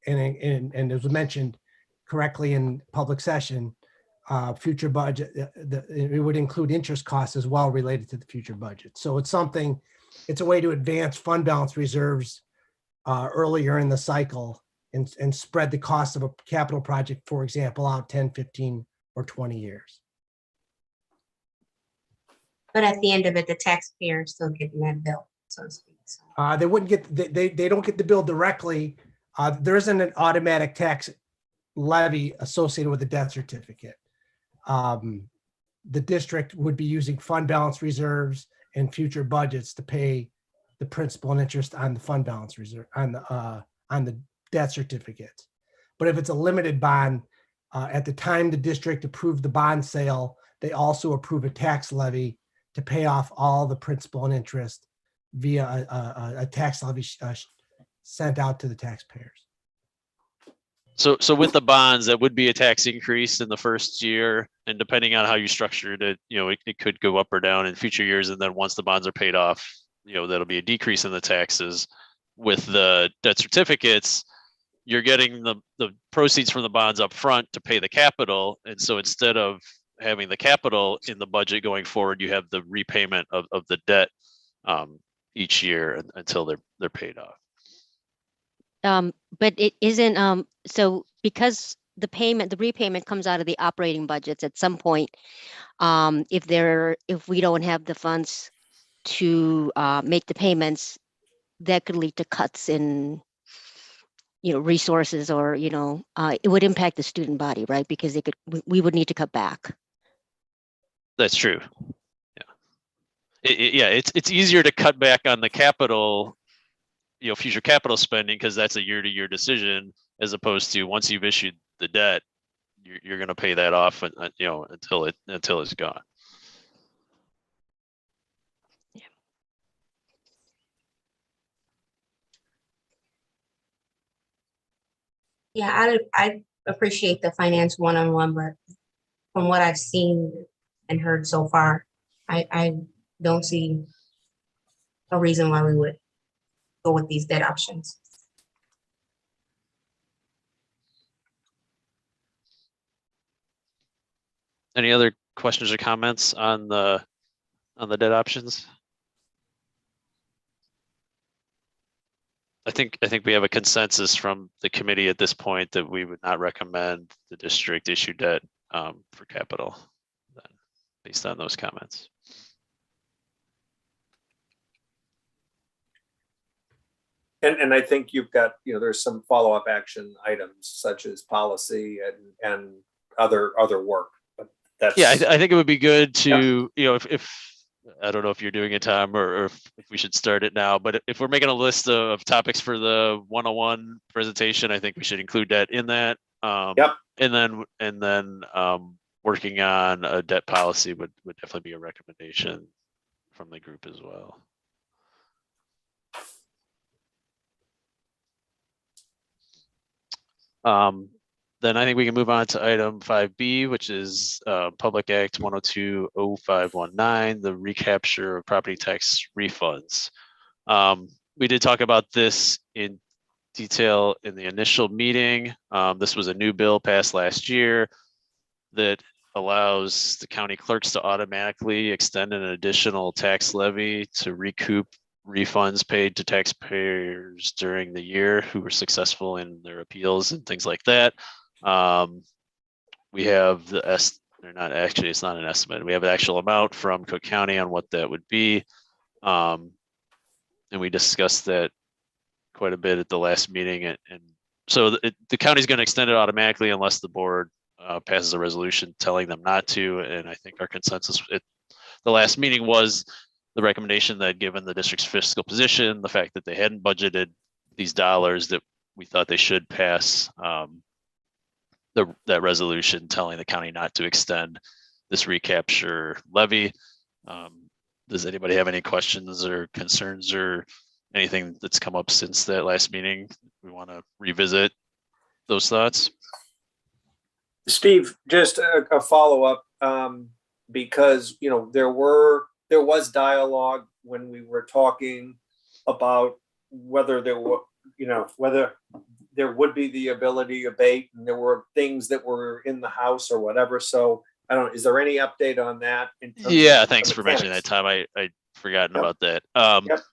And as was mentioned correctly in public session, future budget, it would include interest costs as well related to the future budget. So it's a way to advance fund balance reserves earlier in the cycle and spread the cost of a capital project, for example, out 10, 15, or 20 years. But at the end of it, the taxpayer is still getting that bill, so to speak. So. They wouldn't get, they don't get the bill directly. There isn't an automatic tax levy associated with the debt certificate. The district would be using fund balance reserves and future budgets to pay the principal and interest on the fund balance reserve, on the debt certificates. But if it's a limited bond, at the time the district approved the bond sale, they also approve a tax levy to pay off all the principal and interest via a tax levy sent out to the taxpayers. So with the bonds, that would be a tax increase in the first year, and depending on how you structured it, it could go up or down in future years. And then once the bonds are paid off, that'll be a decrease in the taxes. With the debt certificates, you're getting the proceeds from the bonds up front to pay the capital. And so instead of having the capital in the budget going forward, you have the repayment of the debt each year until they're paid off. But it isn't, so because the repayment comes out of the operating budgets at some point, if we don't have the funds to make the payments, that could lead to cuts in, resources, or, it would impact the student body, right? Because we would need to cut back. That's true. Yeah. It's easier to cut back on the capital, future capital spending, because that's a year-to-year decision, as opposed to once you've issued the debt, you're going to pay that off, until it's gone. Yeah, I appreciate the finance one-on-one, but from what I've seen and heard so far, I don't see a reason why we would go with these debt options. Any other questions or comments on the debt options? I think we have a consensus from the committee at this point that we would not recommend the district issue debt for capital, based on those comments. And I think you've got, there's some follow-up action items such as policy and other work. But that's, yeah, I think it would be good to, if I don't know if you're doing it, Tom, or if we should start it now, but if we're making a list of topics for the 101 presentation, I think we should include that in that. And then working on a debt policy would definitely be a recommendation from the group as well. Then I think we can move on to item 5B, which is Public Act 102-0519, the recapture of property tax refunds. We did talk about this in detail in the initial meeting. This was a new bill passed last year that allows the county clerks to automatically extend an additional tax levy to recoup refunds paid to taxpayers during the year who were successful in their appeals and things like that. We have it's not an estimate. We have an actual amount from Cook County on what that would be. And we discussed that quite a bit at the last meeting. And so the county's going to extend it automatically unless the board passes a resolution telling them not to. And I think our consensus at the last meeting was the recommendation that, given the district's fiscal position, the fact that they hadn't budgeted these dollars, that we thought they should pass that resolution telling the county not to extend this recapture levy. Does anybody have any questions or concerns or anything that's come up since that last meeting? We want to revisit those thoughts. Steve, just a follow-up, because there was dialogue when we were talking about whether there would be the ability to abate, and there were things that were in the house or whatever. So I don't know, is there any update on that? Yeah, thanks for mentioning that, Tom. I forgotten about that.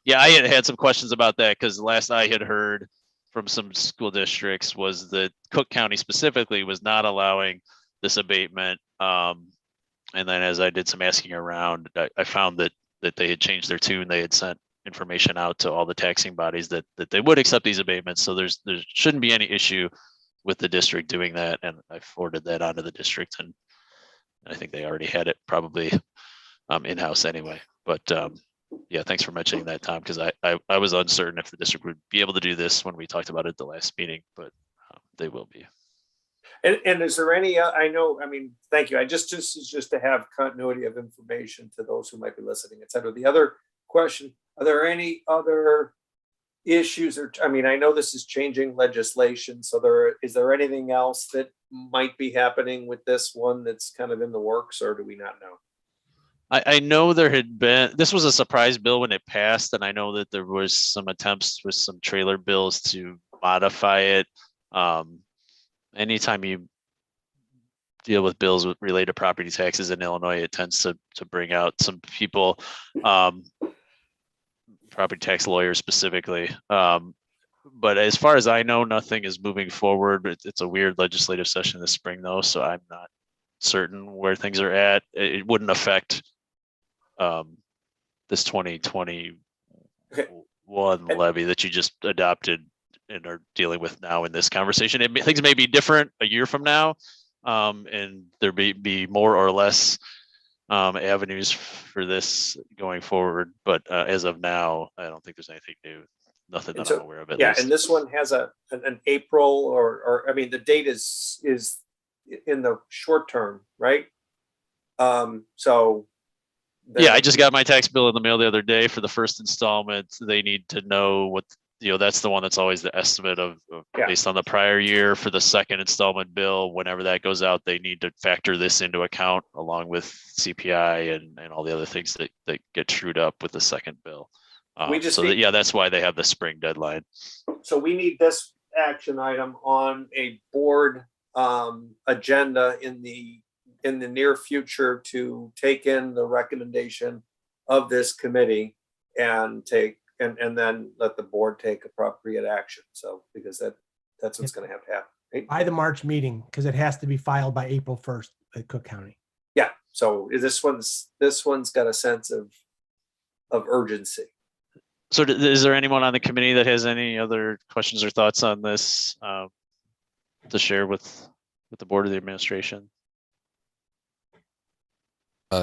Yeah, I had some questions about that, because last I had heard from some school districts was that Cook County specifically was not allowing this abatement. And then as I did some asking around, I found that they had changed their tune. They had sent information out to all the taxing bodies that they would accept these abatements. So there shouldn't be any issue with the district doing that. And I forwarded that onto the district, and I think they already had it probably in-house anyway. But yeah, thanks for mentioning that, Tom, because I was uncertain if the district would be able to do this when we talked about it at the last meeting, but they will be. And is there any, thank you. This is just to have continuity of information to those who might be listening, et cetera. The other question, are there any other issues I know this is changing legislation. So is there anything else that might be happening with this one that's kind of in the works, or do we not know? I know this was a surprise bill when it passed, and I know that there was some attempts with some trailer bills to modify it. Anytime you deal with bills related to property taxes in Illinois, it tends to bring out some people, property tax lawyers specifically. But as far as I know, nothing is moving forward. It's a weird legislative session this spring, though, so I'm not certain where things are at. It wouldn't affect this 2021 levy that you just adopted and are dealing with now in this conversation. Things may be different a year from now, and there may be more or less avenues for this going forward. But as of now, I don't think there's anything new. Nothing that I'm aware of. Yeah, and this one has an April or I mean, the date is in the short term, right? So. Yeah, I just got my tax bill in the mail the other day for the first installment. They need to know what, that's the one that's always the estimate of based on the prior year. For the second installment bill, whenever that goes out, they need to factor this into account along with CPI and all the other things that get trued up with the second bill. That's why they have the spring deadline. So we need this action item on a board agenda in the near future to take in the recommendation of this committee and then let the board take appropriate action. So because that's what's going to have to happen. Right? By the March meeting, because it has to be filed by April 1st at Cook County. Yeah. So this one's got a sense of urgency. So is there anyone on the committee that has any other questions or thoughts on this to share with the board of the administration?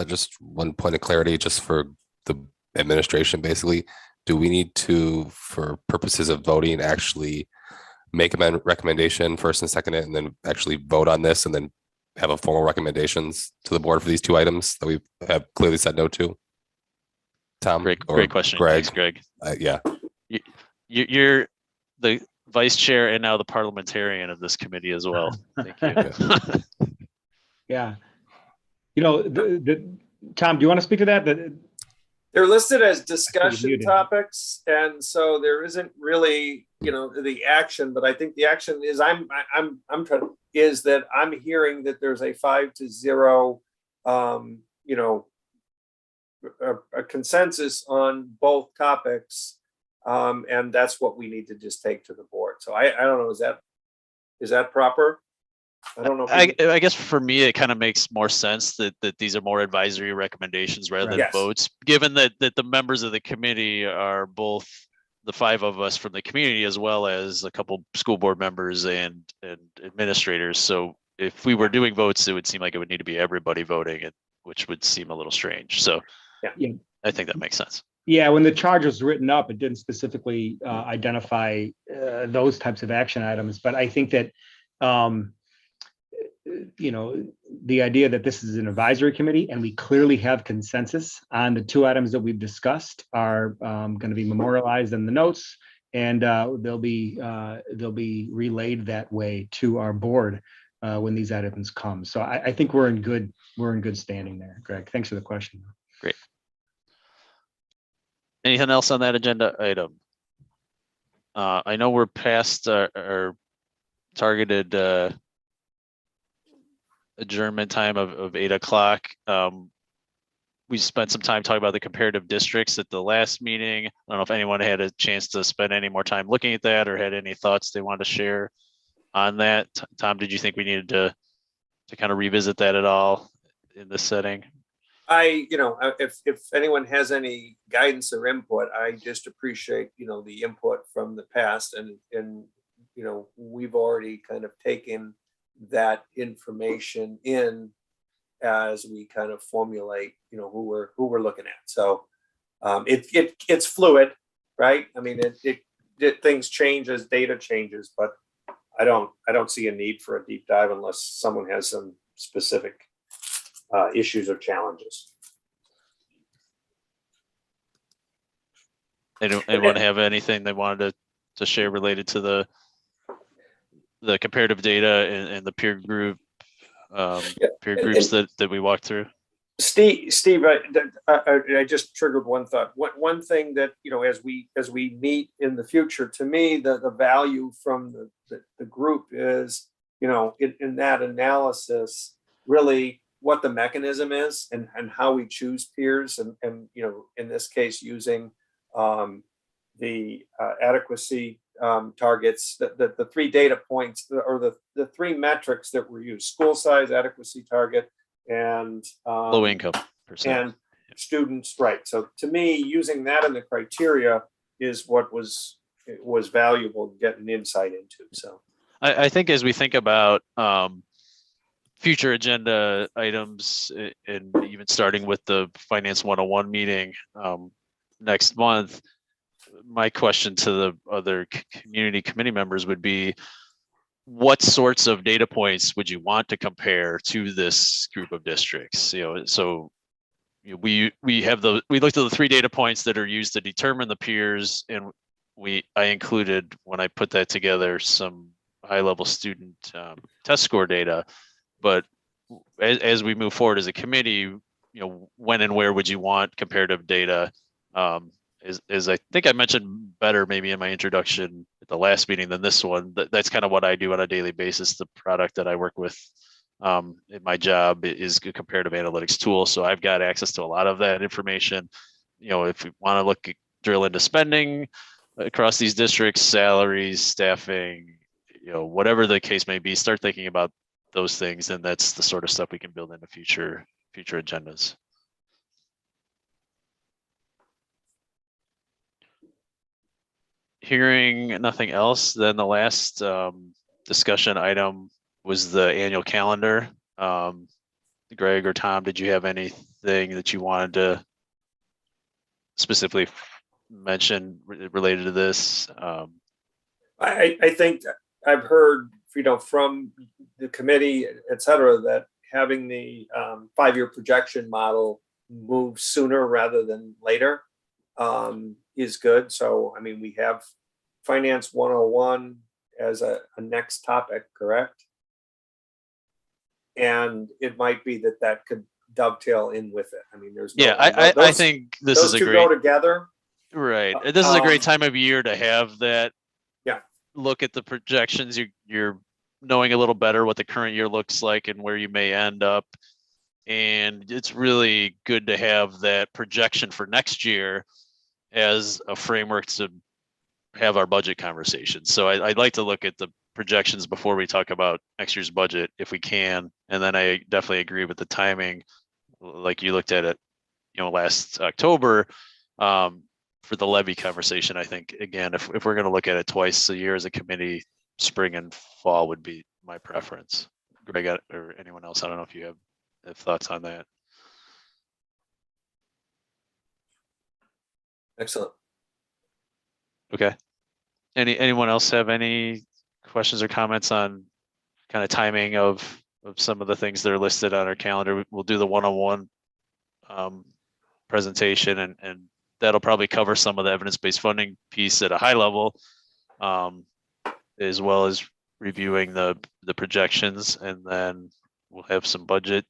Just one point of clarity, just for the administration, basically, do we need to, for purposes of voting, actually make a recommendation first and second it, and then actually vote on this and then have a formal recommendations to the board for these two items that we have clearly said no to? Tom? Great question. Greg? Thanks, Greg. Yeah. You're the vice chair and now the parliamentarian of this committee as well. Thank you. Yeah. Tom, do you want to speak to that? They're listed as discussion topics, and so there isn't really, the action. But I think the action is is that I'm hearing that there's a 5-0, a consensus on both topics, and that's what we need to just take to the board. So I don't know, is that proper? I don't know. I guess for me, it kind of makes more sense that these are more advisory recommendations rather than votes, given that the members of the committee are both the five of us from the community, as well as a couple school board members and administrators. So if we were doing votes, it would seem like it would need to be everybody voting, which would seem a little strange. So yeah, I think that makes sense. Yeah, when the charge was written up, it didn't specifically identify those types of action items. But I think that, the idea that this is an advisory committee and we clearly have consensus on the two items that we've discussed are going to be memorialized in the notes, and they'll be relayed that way to our board when these items come. So I think we're in good standing there, Greg. Thanks for the question. Great. Anything else on that agenda item? I know we're past our targeted adjournment time of 8 o'clock. We spent some time talking about the comparative districts at the last meeting. I don't know if anyone had a chance to spend any more time looking at that or had any thoughts they wanted to share on that. Tom, did you think we needed to kind of revisit that at all in this setting? If anyone has any guidance or input, I just appreciate, the input from the past, and we've already kind of taken that information in as we kind of formulate, who we're looking at. So it's fluid, right? I mean, things change as data changes, but I don't see a need for a deep dive unless someone has some specific issues or challenges. Anyone have anything they wanted to share related to the comparative data and the peer groups that we walked through? Steve, I just triggered one thought. One thing that, as we meet in the future, to me, the value from the group is, in that analysis, really what the mechanism is and how we choose peers, and in this case using the adequacy targets, the 3 data points, or the 3 metrics that were used: school size, adequacy target, and Low income percent. and students. Right. So to me, using that in the criteria is what was valuable to get an insight into. So I think as we think about future agenda items, and even starting with the Finance 101 meeting next month, my question to the other community committee members would be, what sorts of data points would you want to compare to this group of districts? So we looked at the 3 data points that are used to determine the peers, and I included, when I put that together, some high-level student test score data. But as we move forward as a committee, when and where would you want comparative data? As I think I mentioned better maybe in my introduction at the last meeting than this one, that's kind of what I do on a daily basis. The product that I work with in my job is a comparative analytics tool. So I've got access to a lot of that information. If we want to drill into spending across these districts, salaries, staffing, whatever the case may be, start thinking about those things, and that's the sort of stuff we can build into future agendas. Hearing nothing else, then the last discussion item was the annual calendar. Greg or Tom, did you have anything that you wanted to specifically mention related to this? I think I've heard, from the committee, et cetera, that having the 5-year projection model move sooner rather than later is good. So, I mean, we have Finance 101 as a next topic, correct? And it might be that could dovetail in with it. I mean, there's no, I think this is a great, go together. Right. This is a great time of year to have that. Yeah. Look at the projections. You're knowing a little better what the current year looks like and where you may end up. And it's really good to have that projection for next year as a framework to have our budget conversation. So I'd like to look at the projections before we talk about next year's budget if we can. And then I definitely agree with the timing, like you looked at it, last October, for the levy conversation. I think, again, if we're going to look at it twice a year as a committee, spring and fall would be my preference. Greg or anyone else, I don't know if you have thoughts on that. Excellent. Okay. Anyone else have any questions or comments on kind of timing of some of the things that are listed on our calendar? We'll do the 101 presentation, and that'll probably cover some of the evidence-based funding piece at a high level, as well as reviewing the projections, and then we'll have some budget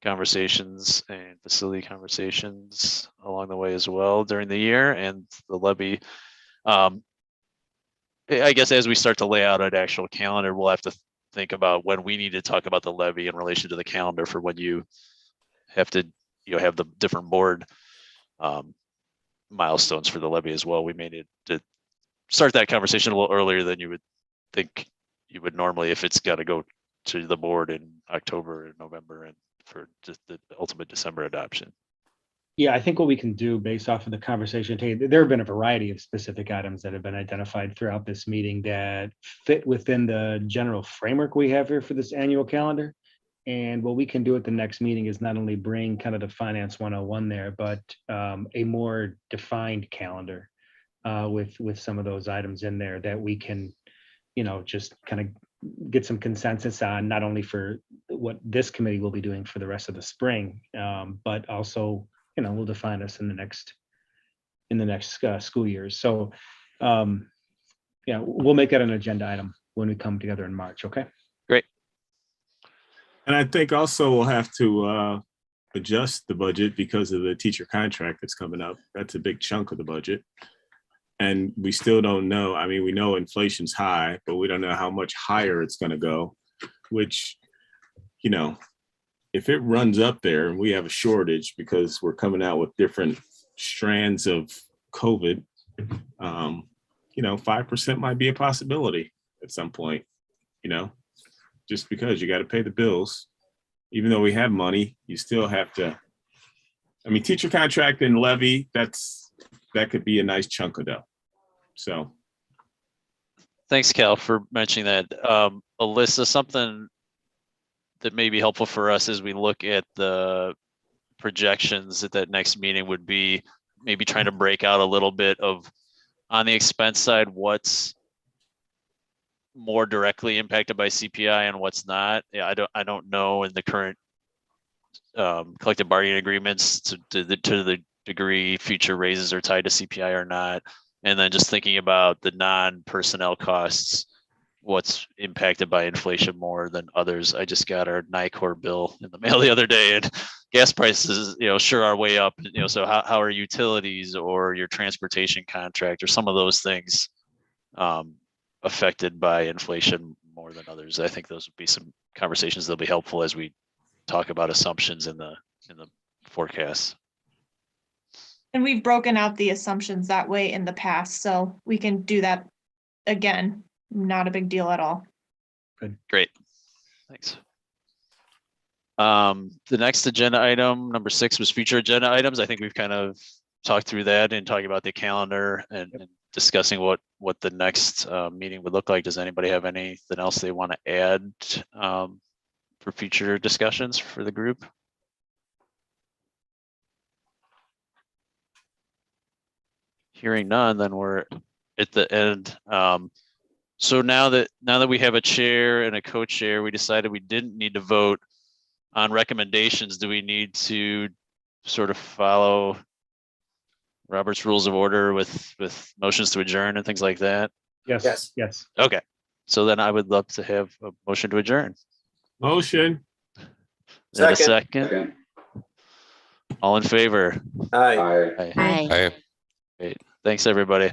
conversations and facility conversations along the way as well during the year, and the levy. I guess as we start to lay out an actual calendar, we'll have to think about when we need to talk about the levy in relation to the calendar for when you have to have the different board milestones for the levy as well. We may need to start that conversation a little earlier than you would think you would normally if it's got to go to the board in October and November and for just the ultimate December adoption. Yeah, I think what we can do based off of the conversation today, there have been a variety of specific items that have been identified throughout this meeting that fit within the general framework we have here for this annual calendar. And what we can do at the next meeting is not only bring kind of the Finance 101 there, but a more defined calendar with some of those items in there that we can, just kind of get some consensus on, not only for what this committee will be doing for the rest of the spring, but also, we'll define us in the next school years. So, we'll make that an agenda item when we come together in March. Okay. Great. And I think also we'll have to adjust the budget because of the teacher contract that's coming up. That's a big chunk of the budget. And we still don't know. I mean, we know inflation's high, but we don't know how much higher it's going to go, which, if it runs up there and we have a shortage because we're coming out with different strands of COVID, 5% might be a possibility at some point, just because you got to pay the bills. Even though we have money, you still have to, teacher contract and levy, that could be a nice chunk of dough. So. Thanks, Cal, for mentioning that. Alyssa, something that may be helpful for us as we look at the projections at that next meeting would be maybe trying to break out a little bit of, on the expense side, what's more directly impacted by CPI and what's not. Yeah, I don't know in the current collective bargaining agreements to the degree future raises are tied to CPI or not. And then just thinking about the non-personnel costs, what's impacted by inflation more than others. I just got our NICOR bill in the mail the other day, and gas prices, sure are way up. So how are utilities or your transportation contract or some of those things affected by inflation more than others? I think those would be some conversations that'll be helpful as we talk about assumptions in the forecast. And we've broken out the assumptions that way in the past, so we can do that again. Not a big deal at all. Good. Great. Thanks. The next agenda item, number 6, was future agenda items. I think we've kind of talked through that and talking about the calendar and discussing what the next meeting would look like. Does anybody have anything else they want to add for future discussions for the group? Hearing none, then we're at the end. So now that we have a chair and a co-chair, we decided we didn't need to vote on recommendations. Do we need to sort of follow Robert's Rules of Order with motions to adjourn and things like that? Yes. Okay. So then I would love to have a motion to adjourn. Motion. Is that a second? All in favor? Aye. Aye. Great. Thanks, everybody.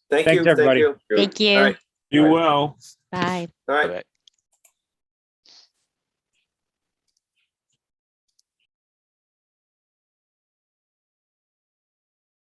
Thank Thanks, you. everybody. Thank you. All right. You well. Bye. All right. Bye.